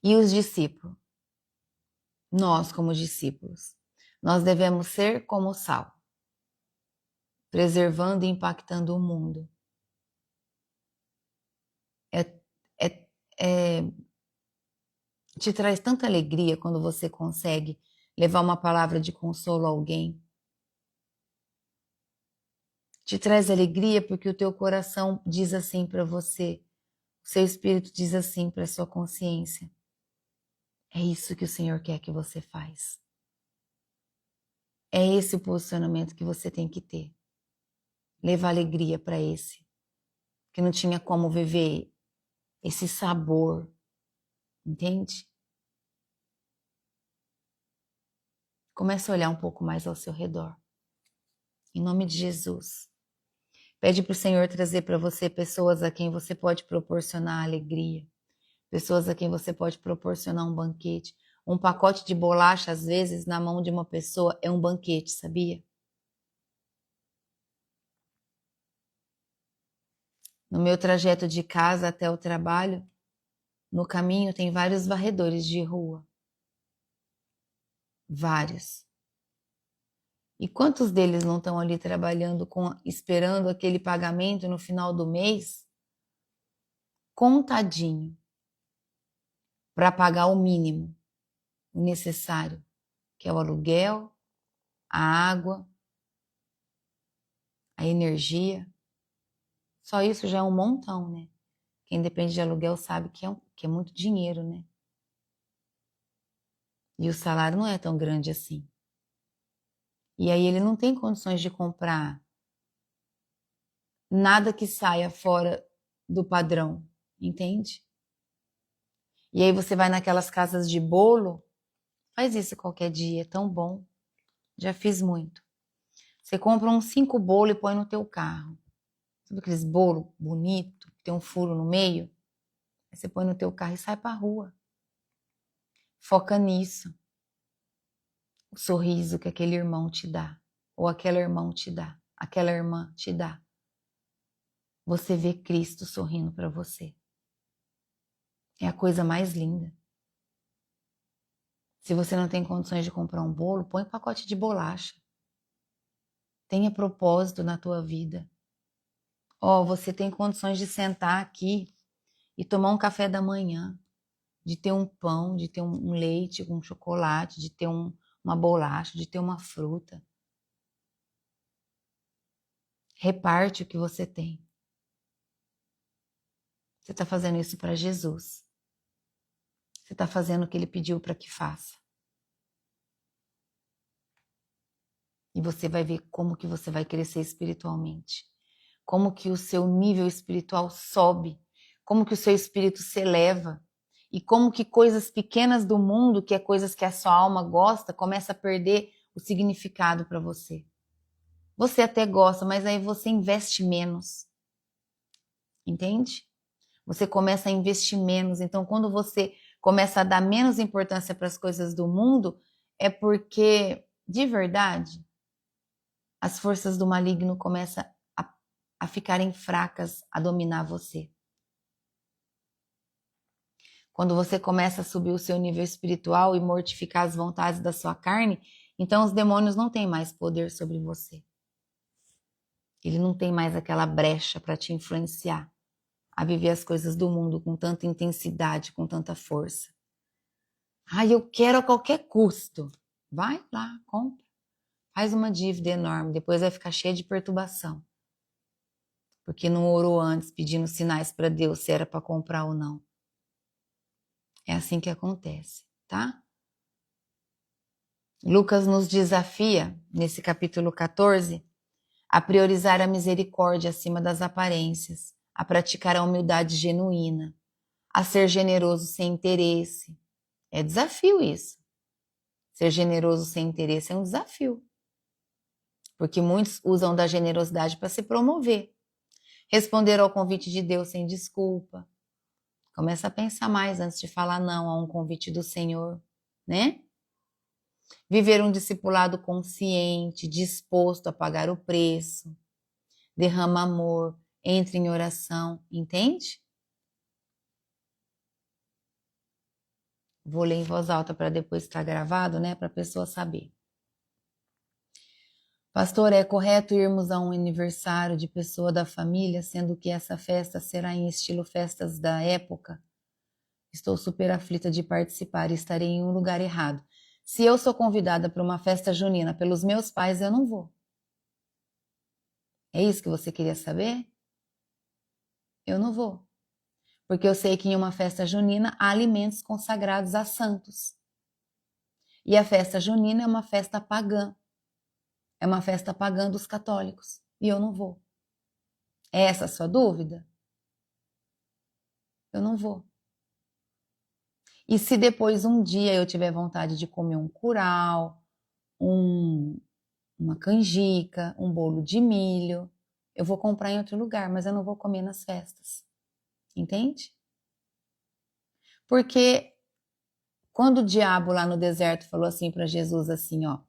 E os discípulos? Nós, como discípulos, nós devemos ser como o sal, preservando e impactando o mundo. Te traz tanta alegria quando você consegue levar uma palavra de consolo a alguém. Te traz alegria porque o teu coração diz assim para você, o seu espírito diz assim para a sua consciência. É isso que o Senhor quer que você faz. É esse o posicionamento que você tem que ter. Levar alegria para esse, que não tinha como viver esse sabor, entende? Comece a olhar um pouco mais ao seu redor. Em nome de Jesus. Pede para o Senhor trazer para você pessoas a quem você pode proporcionar alegria. Pessoas a quem você pode proporcionar um banquete. Um pacote de bolacha, às vezes, na mão de uma pessoa é um banquete, sabia? No meu trajeto de casa até o trabalho, no caminho tem vários varredores de rua. Vários. E quantos deles não estão ali trabalhando, esperando aquele pagamento no final do mês? Contadinho. Para pagar o mínimo, o necessário, que é o aluguel, a água, a energia. Só isso já é um montão, né? Quem depende de aluguel sabe que é muito dinheiro, né? E o salário não é tão grande assim. E aí ele não tem condições de comprar nada que saia fora do padrão, entende? E aí você vai naquelas casas de bolo, faz isso qualquer dia, é tão bom. Já fiz muito. Você compra uns 5 bolos e põe no teu carro. Sabe aqueles bolos bonitos, que tem um furo no meio? Aí você põe no teu carro e sai pra rua. Foca nisso. O sorriso que aquele irmão te dá, ou aquela irmã te dá, aquela irmã te dá. Você vê Cristo sorrindo para você. É a coisa mais linda. Se você não tem condições de comprar um bolo, põe um pacote de bolacha. Tenha propósito na tua vida. Você tem condições de sentar aqui e tomar um café da manhã, de ter um pão, de ter um leite com chocolate, de ter uma bolacha, de ter uma fruta. Reparte o que você tem. Você está fazendo isso para Jesus. Você está fazendo o que Ele pediu para que faça. E você vai ver como que você vai crescer espiritualmente. Como que o seu nível espiritual sobe. Como que o seu espírito se eleva. E como que coisas pequenas do mundo, que é coisas que a sua alma gosta, começa a perder o significado para você. Você até gosta, mas aí você investe menos. Entende? Você começa a investir menos. Então, quando você começa a dar menos importância para as coisas do mundo, é porque, de verdade, as forças do maligno começam a ficarem fracas, a dominar você. Quando você começa a subir o seu nível espiritual e mortificar as vontades da sua carne, então os demônios não têm mais poder sobre você. Ele não tem mais aquela brecha para te influenciar a viver as coisas do mundo com tanta intensidade, com tanta força. Eu quero a qualquer custo. Vai lá, compra. Faz uma dívida enorme, depois vai ficar cheia de perturbação. Porque não orou antes pedindo sinais para Deus se era para comprar ou não. É assim que acontece, tá? Lucas nos desafia, nesse capítulo 14, a priorizar a misericórdia acima das aparências, a praticar a humildade genuína, a ser generoso sem interesse. É desafio isso. Ser generoso sem interesse é um desafio. Porque muitos usam da generosidade para se promover. Responder ao convite de Deus sem desculpa. Começa a pensar mais antes de falar não a um convite do Senhor, né? Viver um discipulado consciente, disposto a pagar o preço, derrama amor, entre em oração, entende? Vou ler em voz alta para depois estar gravado, né? Para a pessoa saber. Pastor, é correto irmos a um aniversário de pessoa da família, sendo que essa festa será em estilo festas da época? Estou super aflita de participar e estarei em um lugar errado. Se eu sou convidada para uma festa junina pelos meus pais, eu não vou. É isso que você queria saber? Eu não vou. Porque eu sei que em uma festa junina há alimentos consagrados a santos. E a festa junina é uma festa pagã. É uma festa pagã dos católicos. E eu não vou. É essa a sua dúvida? Eu não vou. E se depois um dia eu tiver vontade de comer um curau, uma canjica, um bolo de milho, eu vou comprar em outro lugar, mas eu não vou comer nas festas. Entende? Porque quando o diabo lá no deserto falou assim para Jesus assim, ó,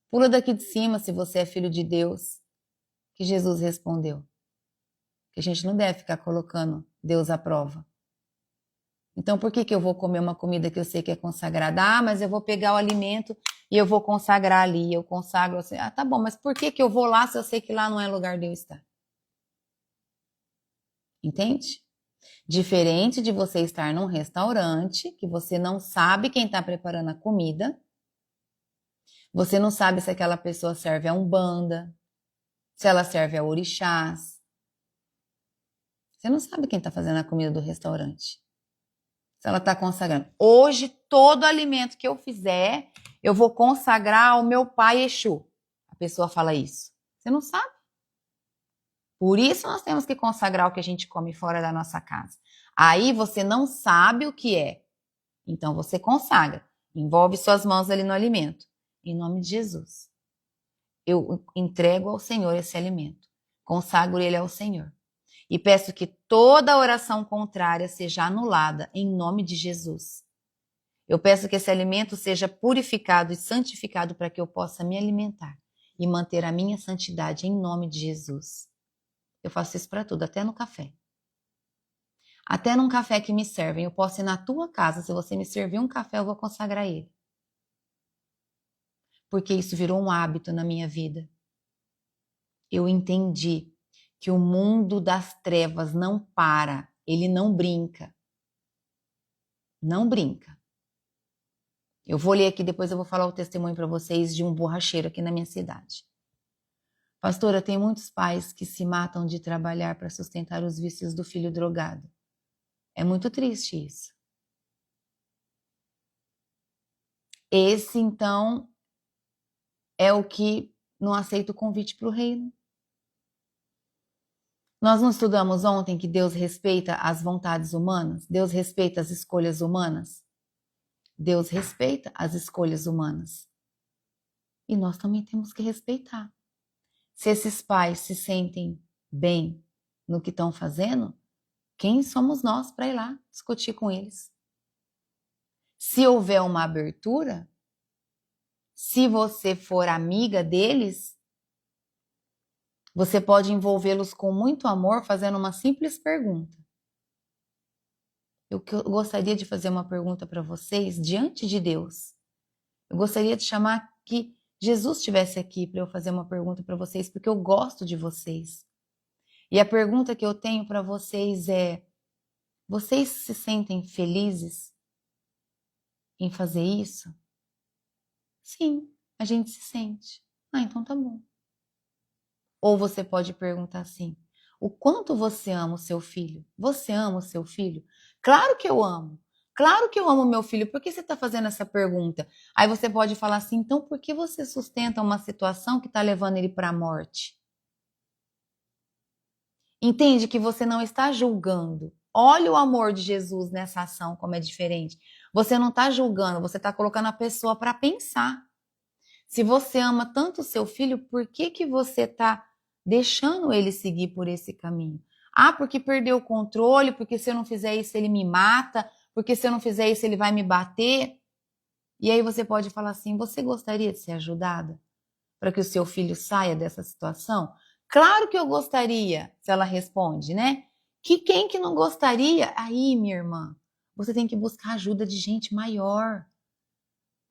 pula daqui de cima se você é filho de Deus, que Jesus respondeu, que a gente não deve ficar colocando Deus à prova. Então, por que eu vou comer uma comida que eu sei que é consagrada? Ah, mas eu vou pegar o alimento e eu vou consagrar ali, eu consagro assim. Ah, tá bom, mas por que eu vou lá se eu sei que lá não é lugar de eu estar? Entende? Diferente de você estar num restaurante, que você não sabe quem está preparando a comida, você não sabe se aquela pessoa serve a Umbanda, se ela serve a orixás. Você não sabe quem está fazendo a comida do restaurante. Se ela está consagrando. Hoje, todo alimento que eu fizer, eu vou consagrar ao meu pai Exu. A pessoa fala isso. Você não sabe. Por isso nós temos que consagrar o que a gente come fora da nossa casa. Aí você não sabe o que é. Então você consagra. Envolve suas mãos ali no alimento. Em nome de Jesus. Eu entrego ao Senhor esse alimento. Consagro ele ao Senhor. E peço que toda oração contrária seja anulada em nome de Jesus. Eu peço que esse alimento seja purificado e santificado para que eu possa me alimentar e manter a minha santidade em nome de Jesus. Eu faço isso para tudo, até no café. Até num café que me servem, eu posso ir na tua casa, se você me servir um café, eu vou consagrar ele. Porque isso virou um hábito na minha vida. Eu entendi que o mundo das trevas não para, ele não brinca. Não brinca. Eu vou ler aqui, depois eu vou falar o testemunho para vocês de um borracheiro aqui na minha cidade. Pastora, tem muitos pais que se matam de trabalhar para sustentar os vícios do filho drogado. É muito triste isso. Esse, então, é o que não aceita o convite para o reino. Nós não estudamos ontem que Deus respeita as vontades humanas? Deus respeita as escolhas humanas? Deus respeita as escolhas humanas. E nós também temos que respeitar. Se esses pais se sentem bem no que estão fazendo, quem somos nós para ir lá discutir com eles? Se houver uma abertura, se você for amiga deles, você pode envolvê-los com muito amor fazendo uma simples pergunta. Eu gostaria de fazer uma pergunta para vocês diante de Deus. Eu gostaria de chamar que Jesus estivesse aqui para eu fazer uma pergunta para vocês, porque eu gosto de vocês. E a pergunta que eu tenho para vocês é: vocês se sentem felizes em fazer isso? Sim, a gente se sente. Ah, então tá bom. Ou você pode perguntar assim: o quanto você ama o seu filho? Você ama o seu filho? Claro que eu amo. Claro que eu amo meu filho. Por que você está fazendo essa pergunta? Aí você pode falar assim: então por que você sustenta uma situação que está levando ele para a morte? Entende que você não está julgando. Olha o amor de Jesus nessa ação, como é diferente. Você não está julgando, você está colocando a pessoa para pensar. Se você ama tanto o seu filho, por que você está deixando ele seguir por esse caminho? Ah, porque perdeu o controle, porque se eu não fizer isso ele me mata, porque se eu não fizer isso ele vai me bater. E aí você pode falar assim, você gostaria de ser ajudada para que o seu filho saia dessa situação? Claro que eu gostaria, se ela responde, né? Que quem que não gostaria? Aí, minha irmã, você tem que buscar ajuda de gente maior,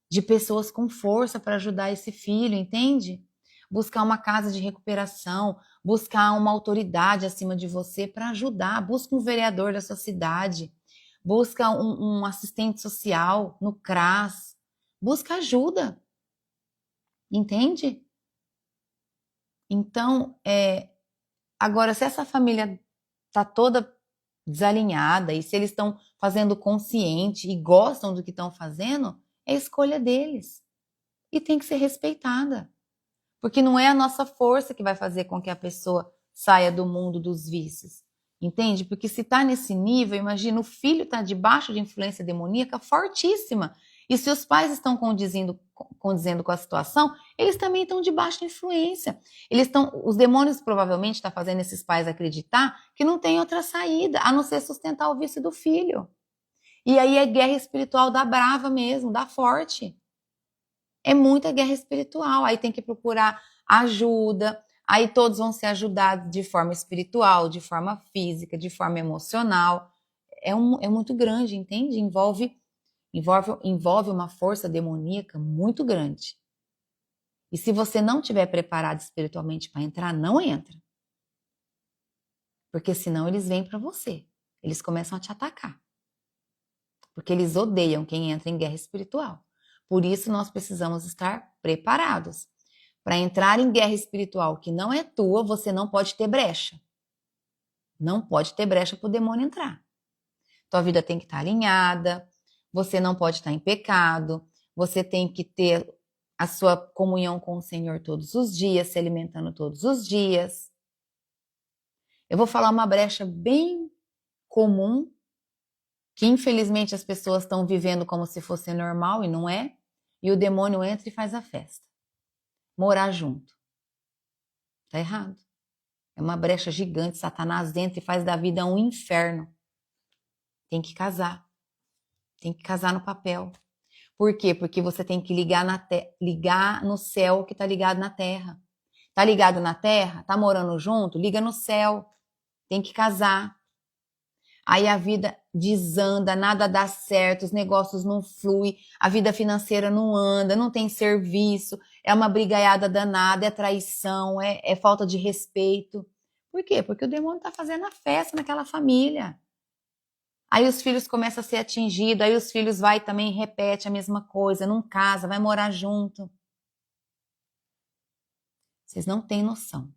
de pessoas com força para ajudar esse filho, entende? Buscar uma casa de recuperação, buscar uma autoridade acima de você para ajudar. Busca um vereador da sua cidade, busca um assistente social no CRAS, busca ajuda, entende? Então, agora, se essa família está toda desalinhada e se eles estão fazendo consciente e gostam do que estão fazendo, é escolha deles e tem que ser respeitada. Porque não é a nossa força que vai fazer com que a pessoa saia do mundo dos vícios. Entende? Porque se está nesse nível, imagina, o filho está debaixo de influência demoníaca fortíssima. E se os pais estão condizendo com a situação, eles também estão debaixo de influência. Os demônios provavelmente estão fazendo esses pais acreditar que não tem outra saída, a não ser sustentar o vício do filho. E aí é guerra espiritual da brava mesmo, da forte. É muita guerra espiritual. Aí tem que procurar ajuda. Aí todos vão ser ajudados de forma espiritual, de forma física, de forma emocional. É muito grande, entende? Envolve uma força demoníaca muito grande. E se você não estiver preparado espiritualmente para entrar, não entra. Porque senão eles vêm para você. Eles começam a te atacar. Porque eles odeiam quem entra em guerra espiritual. Por isso nós precisamos estar preparados. Para entrar em guerra espiritual que não é tua, você não pode ter brecha. Não pode ter brecha para o demônio entrar. Tua vida tem que estar alinhada, você não pode estar em pecado, você tem que ter a sua comunhão com o Senhor todos os dias, se alimentando todos os dias. Eu vou falar uma brecha bem comum, que infelizmente as pessoas estão vivendo como se fosse normal e não é, e o demônio entra e faz a festa. Morar junto. Tá errado. É uma brecha gigante, Satanás entra e faz da vida um inferno. Tem que casar. Tem que casar no papel. Por quê? Porque você tem que ligar no céu que tá ligado na terra. Tá ligado na terra? Tá morando junto? Liga no céu. Tem que casar. Aí a vida desanda, nada dá certo, os negócios não fluem, a vida financeira não anda, não tem serviço, é uma brigaiada danada, é traição, é falta de respeito. Por quê? Porque o demônio está fazendo a festa naquela família. Aí os filhos começam a ser atingidos, aí os filhos vai também e repete a mesma coisa, não casa, vai morar junto. Vocês não têm noção.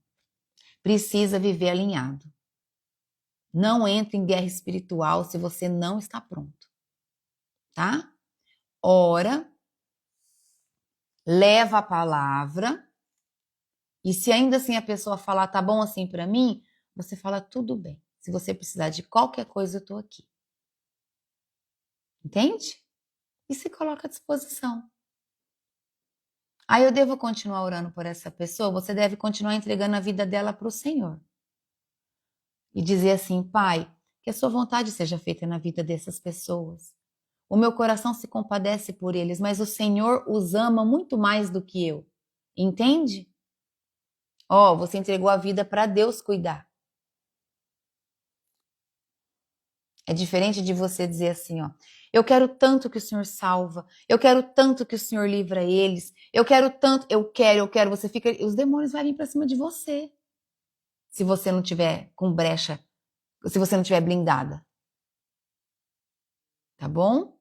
Precisa viver alinhado. Não entre em guerra espiritual se você não está pronto. Tá? Ora, leva a palavra, e se ainda assim a pessoa falar, tá bom assim para mim, você fala, tudo bem. Se você precisar de qualquer coisa, eu tô aqui. Entende? E se coloca à disposição. Aí eu devo continuar orando por essa pessoa? Você deve continuar entregando a vida dela para o Senhor. E dizer assim, Pai, que a sua vontade seja feita na vida dessas pessoas. O meu coração se compadece por eles, mas o Senhor os ama muito mais do que eu. Entende? Ó, você entregou a vida para Deus cuidar. É diferente de você dizer assim, ó, eu quero tanto que o Senhor salva, eu quero tanto que o Senhor livra eles, eu quero tanto, eu quero, você fica, os demônios vão vir para cima de você. Se você não tiver com brecha, se você não tiver blindada. Tá bom?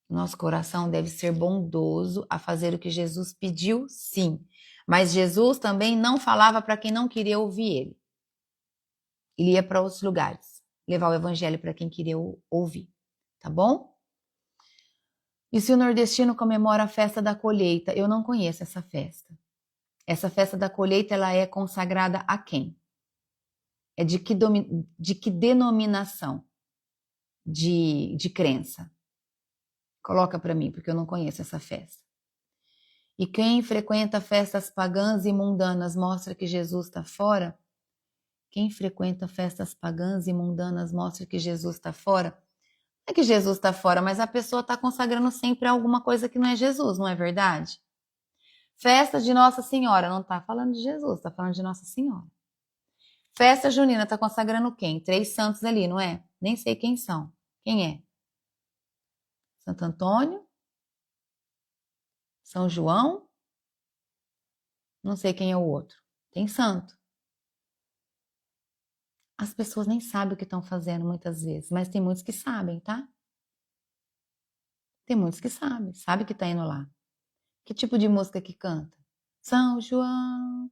Nosso coração deve ser bondoso a fazer o que Jesus pediu, sim. Mas Jesus também não falava para quem não queria ouvir ele. Ele ia para outros lugares, levar o evangelho para quem queria ouvir, tá bom? E se o nordestino comemora a festa da colheita? Eu não conheço essa festa. Essa festa da colheita, ela é consagrada a quem? É de que denominação de crença? Coloca para mim, porque eu não conheço essa festa. E quem frequenta festas pagãs e mundanas mostra que Jesus está fora? Quem frequenta festas pagãs e mundanas mostra que Jesus está fora. Não é que Jesus está fora, mas a pessoa está consagrando sempre alguma coisa que não é Jesus, não é verdade? Festa de Nossa Senhora, não está falando de Jesus, está falando de Nossa Senhora. Festa junina, está consagrando quem? 3 santos ali, não é? Nem sei quem são. Quem é? Santo Antônio? São João? Não sei quem é o outro. Tem santo. As pessoas nem sabem o que estão fazendo muitas vezes, mas tem muitos que sabem, tá? Tem muitos que sabem, sabe que tá indo lá. Que tipo de música que canta? São João,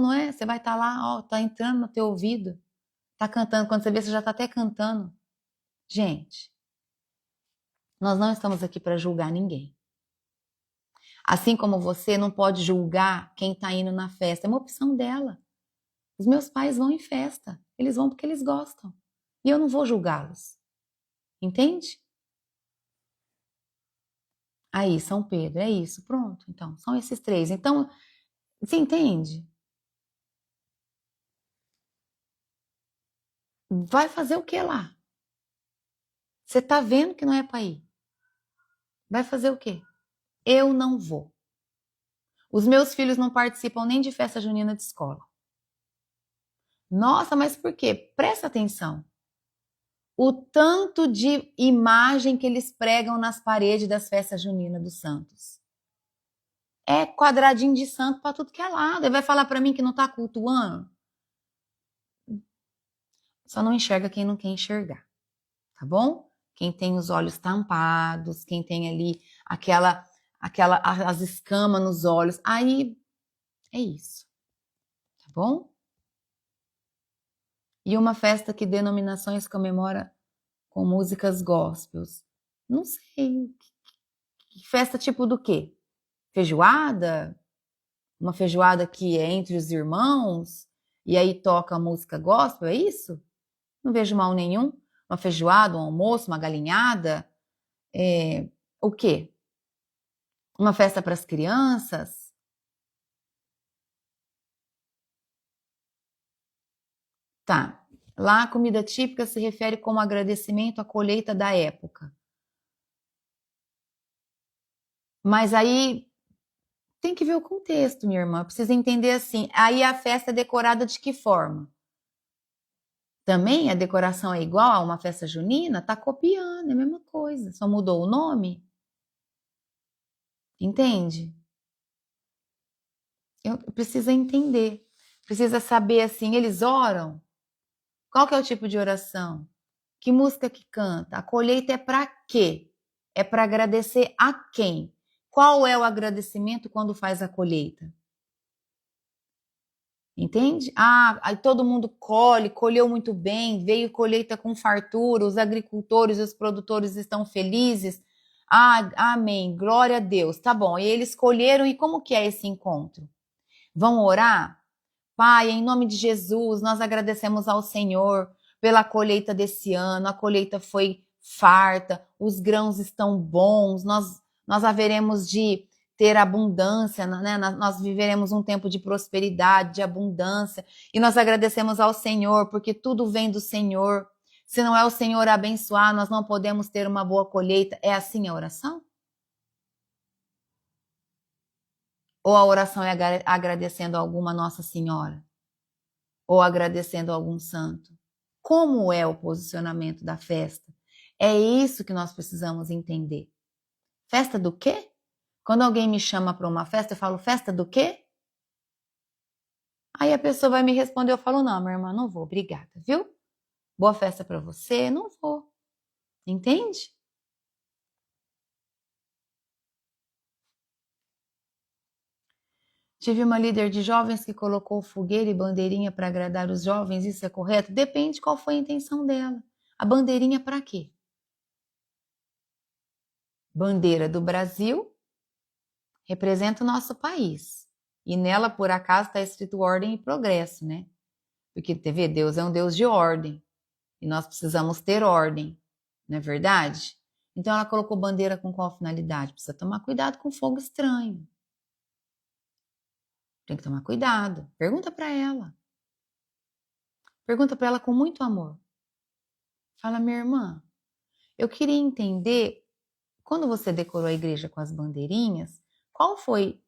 não é? Você vai estar lá, ó, tá entrando no teu ouvido, tá cantando, quando você vê, você já tá até cantando. Gente, nós não estamos aqui para julgar ninguém. Assim como você não pode julgar quem tá indo na festa, é uma opção dela. Os meus pais vão em festa, eles vão porque eles gostam. E eu não vou julgá-los. Entende? Aí, São Pedro, é isso, pronto. Então, são esses 3. Então, você entende? Vai fazer o que lá? Você tá vendo que não é para ir. Vai fazer o quê? Eu não vou. Os meus filhos não participam nem de festa junina de escola. Nossa, mas por quê? Presta atenção. O tanto de imagem que eles pregam nas paredes das festas juninas dos santos. É quadradinho de santo para tudo que é lado. Ele vai falar para mim que não está cultuando? Só não enxerga quem não quer enxergar, tá bom? Quem tem os olhos tampados, quem tem ali as escamas nos olhos, aí é isso, tá bom? E uma festa que denominações comemora com músicas gospels. Não sei. Festa tipo do quê? Feijoada? Uma feijoada que é entre os irmãos e aí toca a música gospel, é isso? Não vejo mal nenhum. Uma feijoada, um almoço, uma galinhada. O quê? Uma festa para as crianças? Tá. Lá a comida típica se refere como agradecimento à colheita da época. Mas aí tem que ver o contexto, minha irmã. Precisa entender assim. Aí a festa é decorada de que forma? Também a decoração é igual a uma festa junina? Tá copiando, é a mesma coisa. Só mudou o nome? Entende? Eu preciso entender. Precisa saber assim, eles oram? Qual que é o tipo de oração? Que música que canta? A colheita é para quê? É para agradecer a quem? Qual é o agradecimento quando faz a colheita? Entende? Ah, aí todo mundo colheu muito bem, veio colheita com fartura, os agricultores e os produtores estão felizes. Ah, amém, glória a Deus. Tá bom, e eles colheram, e como que é esse encontro? Vão orar? Pai, em nome de Jesus, nós agradecemos ao Senhor pela colheita desse ano. A colheita foi farta, os grãos estão bons, nós haveremos de ter abundância, né? Nós viveremos um tempo de prosperidade, de abundância, e nós agradecemos ao Senhor, porque tudo vem do Senhor. Se não é o Senhor a abençoar, nós não podemos ter uma boa colheita. É assim a oração? Ou a oração é agradecendo a alguma Nossa Senhora? Ou agradecendo a algum santo? Como é o posicionamento da festa? É isso que nós precisamos entender. Festa do quê? Quando alguém me chama para uma festa, eu falo, festa do quê? Aí a pessoa vai me responder, eu falo, não, minha irmã, não vou, obrigada, viu? Boa festa para você, não vou. Entende? Tive uma líder de jovens que colocou fogueira e bandeirinha para agradar os jovens, isso é correto? Depende qual foi a intenção dela. A bandeirinha para quê? Bandeira do Brasil representa o nosso país. E nela, por acaso, está escrito ordem e progresso, né? Porque, vê, Deus é um Deus de ordem. E nós precisamos ter ordem, não é verdade? Então ela colocou bandeira com qual finalidade? Precisa tomar cuidado com fogo estranho. Tem que tomar cuidado. Pergunta para ela. Pergunta para ela com muito amor. Fala, minha irmã, eu queria entender, quando você decorou a igreja com as bandeirinhas, qual foi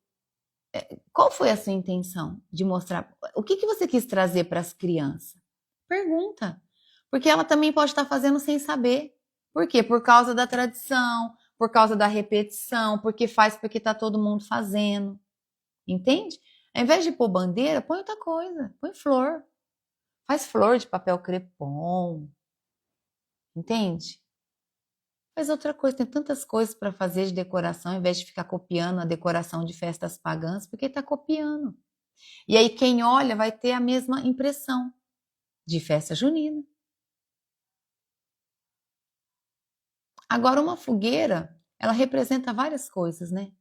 a sua intenção de mostrar? O que você quis trazer para as crianças? Pergunta. Porque ela também pode estar fazendo sem saber. Por quê? Por causa da tradição, por causa da repetição, porque faz porque está todo mundo fazendo. Entende? Ao invés de pôr bandeira, põe outra coisa. Põe flor. Faz flor de papel crepom. Entende? Faz outra coisa. Tem tantas coisas para fazer de decoração, ao invés de ficar copiando a decoração de festas pagãs, porque está copiando. E aí quem olha vai ter a mesma impressão de festa junina. Agora, uma fogueira, ela representa várias coisas, né?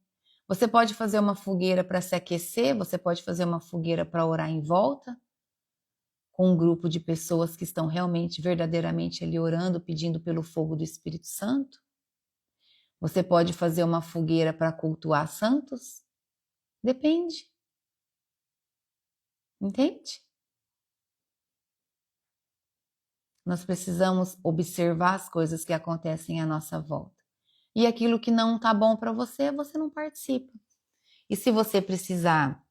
Você pode fazer uma fogueira para se aquecer, você pode fazer uma fogueira para orar em volta, com um grupo de pessoas que estão realmente, verdadeiramente ali orando, pedindo pelo fogo do Espírito Santo. Você pode fazer uma fogueira para cultuar santos. Depende. Entende? Nós precisamos observar as coisas que acontecem à nossa volta. E aquilo que não está bom para você, você não participa. E se você precisar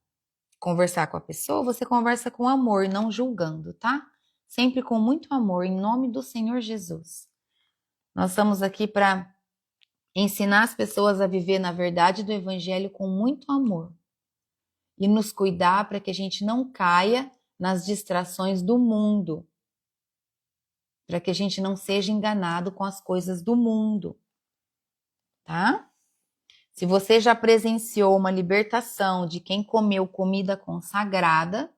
conversar com a pessoa, você conversa com amor, não julgando, tá? Sempre com muito amor, em nome do Senhor Jesus. Nós estamos aqui para ensinar as pessoas a viver na verdade do Evangelho com muito amor. E nos cuidar para que a gente não caia nas distrações do mundo. Para que a gente não seja enganado com as coisas do mundo. Tá? Se você já presenciou uma libertação de quem comeu comida consagrada,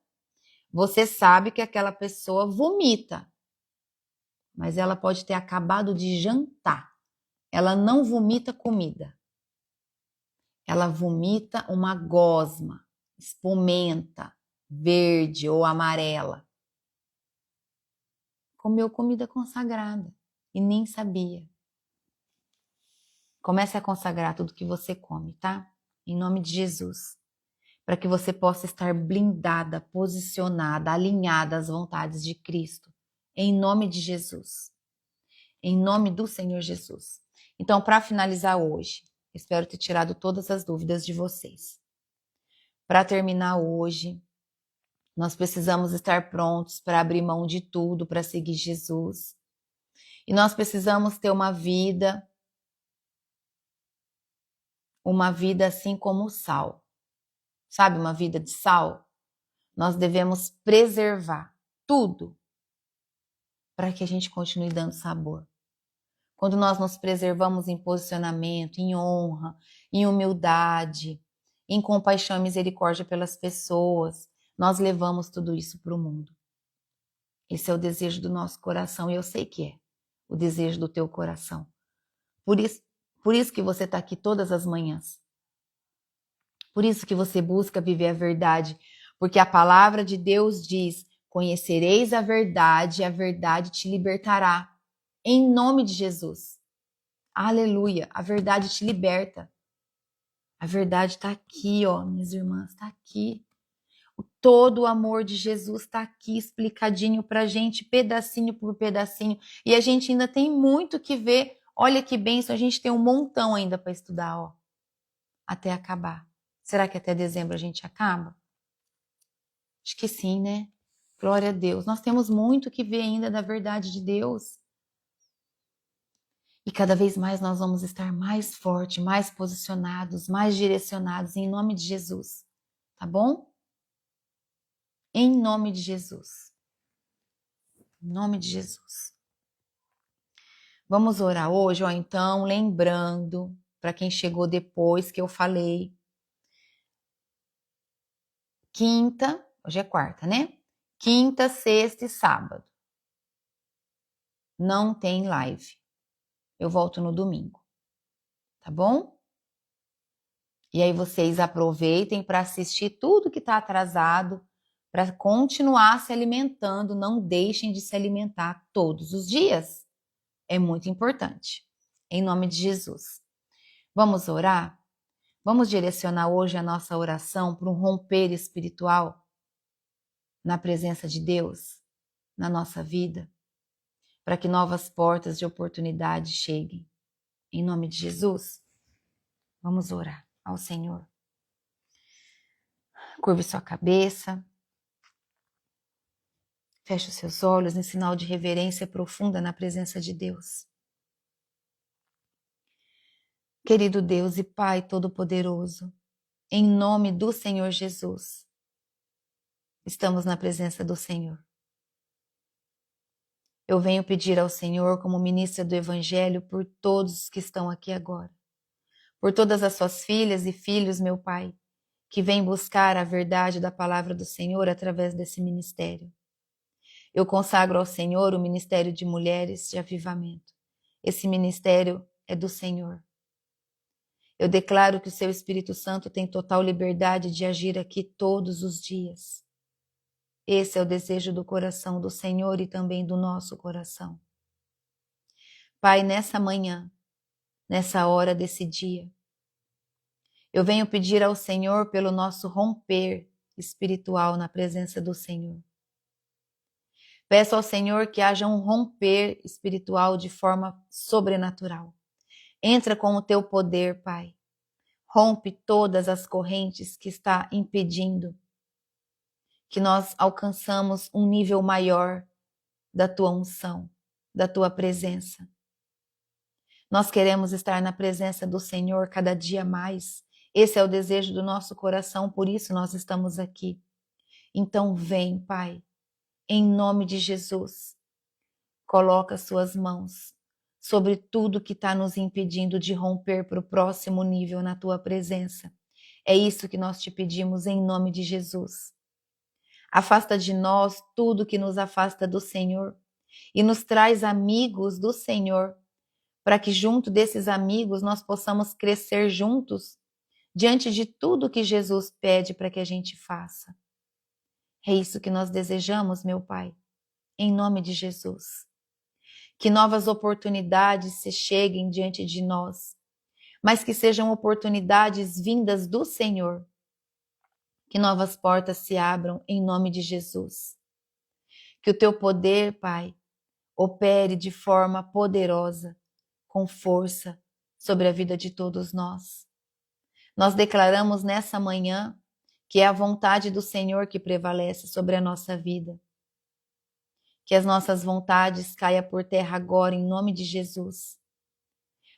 você sabe que aquela pessoa vomita, mas ela pode ter acabado de jantar. Ela não vomita comida. Ela vomita uma gosma, espumenta, verde ou amarela. Comeu comida consagrada e nem sabia. Comece a consagrar tudo que você come, tá? Em nome de Jesus. Para que você possa estar blindada, posicionada, alinhada às vontades de Cristo. Em nome de Jesus. Em nome do Senhor Jesus. Então, para finalizar hoje, espero ter tirado todas as dúvidas de vocês. Para terminar hoje, nós precisamos estar prontos para abrir mão de tudo, para seguir Jesus. E nós precisamos ter uma vida assim como o sal. Sabe, uma vida de sal? Nós devemos preservar tudo para que a gente continue dando sabor. Quando nós nos preservamos em posicionamento, em honra, em humildade, em compaixão e misericórdia pelas pessoas, nós levamos tudo isso para o mundo. Esse é o desejo do nosso coração e eu sei que é o desejo do teu coração. Por isso que você está aqui todas as manhãs. Por isso que você busca viver a verdade, porque a palavra de Deus diz: conhecereis a verdade e a verdade te libertará. Em nome de Jesus. Aleluia. A verdade te liberta. A verdade está aqui, ó, minhas irmãs, está aqui. Todo o amor de Jesus está aqui explicadinho pra gente, pedacinho por pedacinho. E a gente ainda tem muito que ver. Olha que bênção, a gente tem um montão ainda para estudar, ó, até acabar. Será que até dezembro a gente acaba? Acho que sim, né? Glória a Deus. Nós temos muito que ver ainda da verdade de Deus. E cada vez mais nós vamos estar mais fortes, mais posicionados, mais direcionados em nome de Jesus. Tá bom? Em nome de Jesus. Em nome de Jesus. Vamos orar hoje, ó, então, lembrando, para quem chegou depois que eu falei, quinta, hoje é quarta, né? Quinta, sexta e sábado. Não tem live. Eu volto no domingo. Tá bom? E aí vocês aproveitem para assistir tudo que está atrasado, para continuar se alimentando, não deixem de se alimentar todos os dias. É muito importante. Em nome de Jesus. Vamos orar? Vamos direcionar hoje a nossa oração para um romper espiritual na presença de Deus? na nossa vida, para que novas portas de oportunidade cheguem. Em nome de Jesus, vamos orar ao Senhor. Curve sua cabeça, feche os seus olhos em sinal de reverência profunda na presença de Deus. Querido Deus e Pai Todo-Poderoso, em nome do Senhor Jesus, estamos na presença do Senhor. Eu venho pedir ao Senhor, como ministra do Evangelho, por todos que estão aqui agora, por todas as suas filhas e filhos, meu Pai, que vêm buscar a verdade da palavra do Senhor através desse ministério. Eu consagro ao Senhor o ministério de mulheres de avivamento. Esse ministério é do Senhor. Eu declaro que o seu Espírito Santo tem total liberdade de agir aqui todos os dias. Esse é o desejo do coração do Senhor e também do nosso coração. Pai, nessa manhã, nessa hora desse dia, eu venho pedir ao Senhor pelo nosso romper espiritual na presença do Senhor. Peço ao Senhor que haja um romper espiritual de forma sobrenatural. Entra com o teu poder, Pai. Rompe todas as correntes que está impedindo que nós alcançamos um nível maior da tua unção, da tua presença. Nós queremos estar na presença do Senhor cada dia mais. Esse é o desejo do nosso coração, por isso nós estamos aqui. Então vem, Pai, em nome de Jesus. Coloca suas mãos sobre tudo que está nos impedindo de romper para o próximo nível na tua presença. É isso que nós te pedimos em nome de Jesus. Afasta de nós tudo que nos afasta do Senhor e nos traz amigos do Senhor, para que junto desses amigos nós possamos crescer juntos diante de tudo que Jesus pede para que a gente faça. É isso que nós desejamos, meu Pai, em nome de Jesus. Que novas oportunidades se cheguem diante de nós, mas que sejam oportunidades vindas do Senhor. Que novas portas se abram em nome de Jesus. Que o teu poder, Pai, opere de forma poderosa, com força, sobre a vida de todos nós. Nós declaramos nessa manhã que é a vontade do Senhor que prevalece sobre a nossa vida. Que as nossas vontades caia por terra agora, em nome de Jesus.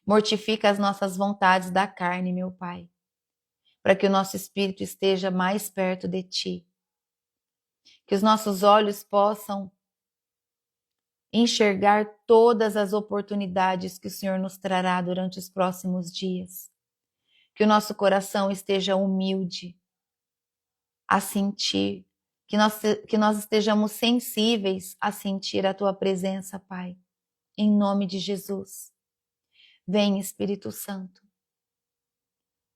Mortifica as nossas vontades da carne, meu Pai, para que o nosso espírito esteja mais perto de Ti. Que os nossos olhos possam enxergar todas as oportunidades que o Senhor nos trará durante os próximos dias. Que o nosso coração esteja humilde a sentir, que nós estejamos sensíveis a sentir a Tua presença, Pai, em nome de Jesus. Vem, Espírito Santo,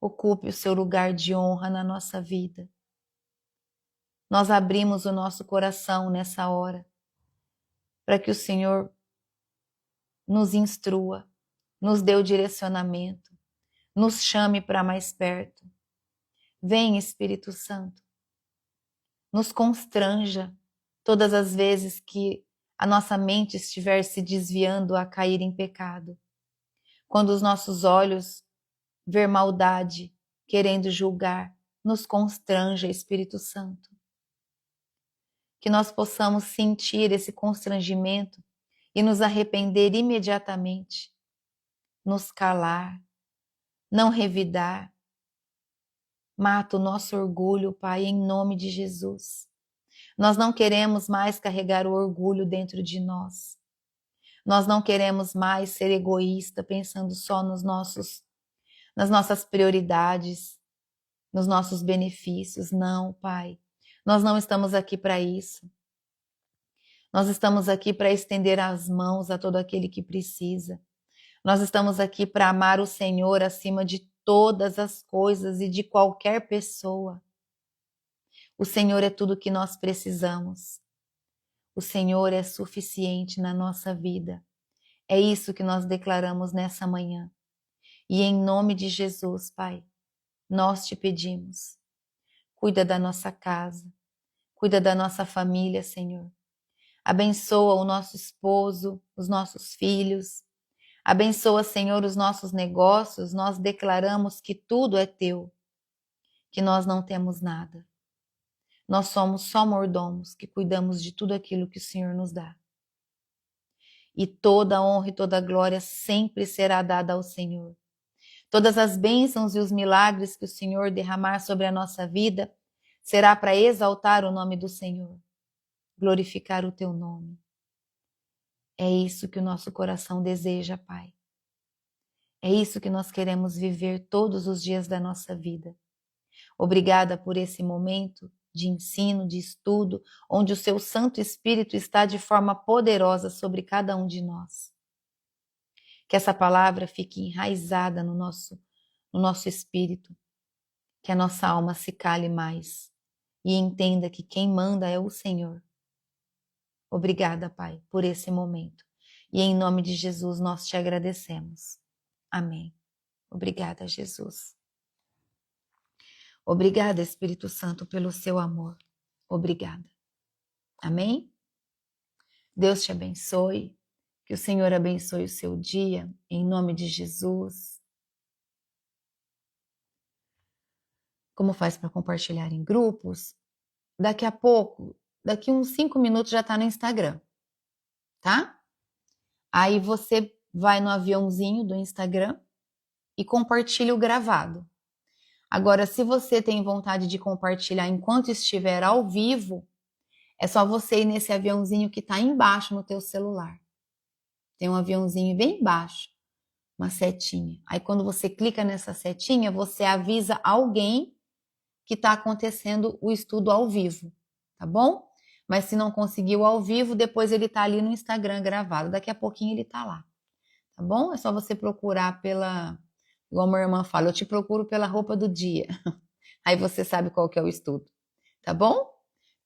ocupe o seu lugar de honra na nossa vida. Nós abrimos o nosso coração nessa hora, para que o Senhor nos instrua, nos dê o direcionamento, nos chame para mais perto. Vem, Espírito Santo, nos constranja todas as vezes que a nossa mente estiver se desviando a cair em pecado. Quando os nossos olhos ver maldade, querendo julgar, nos constranja, Espírito Santo. Que nós possamos sentir esse constrangimento e nos arrepender imediatamente, nos calar, não revidar. Mata o nosso orgulho, Pai, em nome de Jesus. Nós não queremos mais carregar o orgulho dentro de nós. Nós não queremos mais ser egoísta, pensando só nas nossas prioridades, nos nossos benefícios. Não, Pai. Nós não estamos aqui para isso. Nós estamos aqui para estender as mãos a todo aquele que precisa. Nós estamos aqui para amar o Senhor acima de todas as coisas e de qualquer pessoa. O Senhor é tudo o que nós precisamos. O Senhor é suficiente na nossa vida. É isso que nós declaramos nessa manhã. E em nome de Jesus, Pai, nós te pedimos. Cuida da nossa casa. Cuida da nossa família, Senhor. Abençoa o nosso esposo, os nossos filhos. Abençoa, Senhor, os nossos negócios. Nós declaramos que tudo é teu, que nós não temos nada. Nós somos só mordomos que cuidamos de tudo aquilo que o Senhor nos dá. E toda a honra e toda a glória sempre será dada ao Senhor. Todas as bênçãos e os milagres que o Senhor derramar sobre a nossa vida será para exaltar o nome do Senhor, glorificar o teu nome. É isso que o nosso coração deseja, Pai. É isso que nós queremos viver todos os dias da nossa vida. Obrigada por esse momento de ensino, de estudo, onde o seu Santo Espírito está de forma poderosa sobre cada um de nós. Que essa palavra fique enraizada no nosso espírito, que a nossa alma se cale mais e entenda que quem manda é o Senhor. Obrigada, Pai, por esse momento. E em nome de Jesus nós te agradecemos. Amém. Obrigada, Jesus. Obrigada, Espírito Santo, pelo seu amor. Obrigada. Amém? Deus te abençoe. Que o Senhor abençoe o seu dia, em nome de Jesus. Como faz para compartilhar em grupos? Daqui a pouco, daqui uns 5 minutos já está no Instagram, tá? Aí você vai no aviãozinho do Instagram e compartilha o gravado. Agora, se você tem vontade de compartilhar enquanto estiver ao vivo, é só você ir nesse aviãozinho que está embaixo no teu celular. Tem um aviãozinho bem embaixo, uma setinha. Aí quando você clica nessa setinha, você avisa alguém que está acontecendo o estudo ao vivo, tá bom? Mas se não conseguiu ao vivo, depois ele está ali no Instagram gravado. Daqui a pouquinho ele está lá, tá bom? É só você procurar igual a minha irmã fala, eu te procuro pela roupa do dia. Aí você sabe qual que é o estudo, tá bom?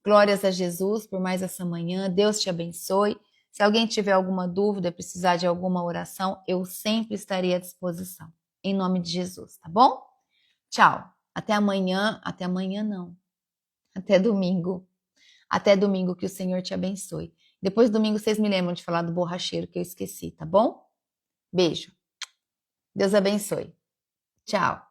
Glórias a Jesus por mais essa manhã. Deus te abençoe. Se alguém tiver alguma dúvida, precisar de alguma oração, eu sempre estarei à disposição. Em nome de Jesus, tá bom? Tchau. Até amanhã. Até amanhã não. Até domingo. Até domingo, que o Senhor te abençoe. Depois do domingo, vocês me lembram de falar do borracheiro que eu esqueci, tá bom? Beijo. Deus abençoe. Tchau.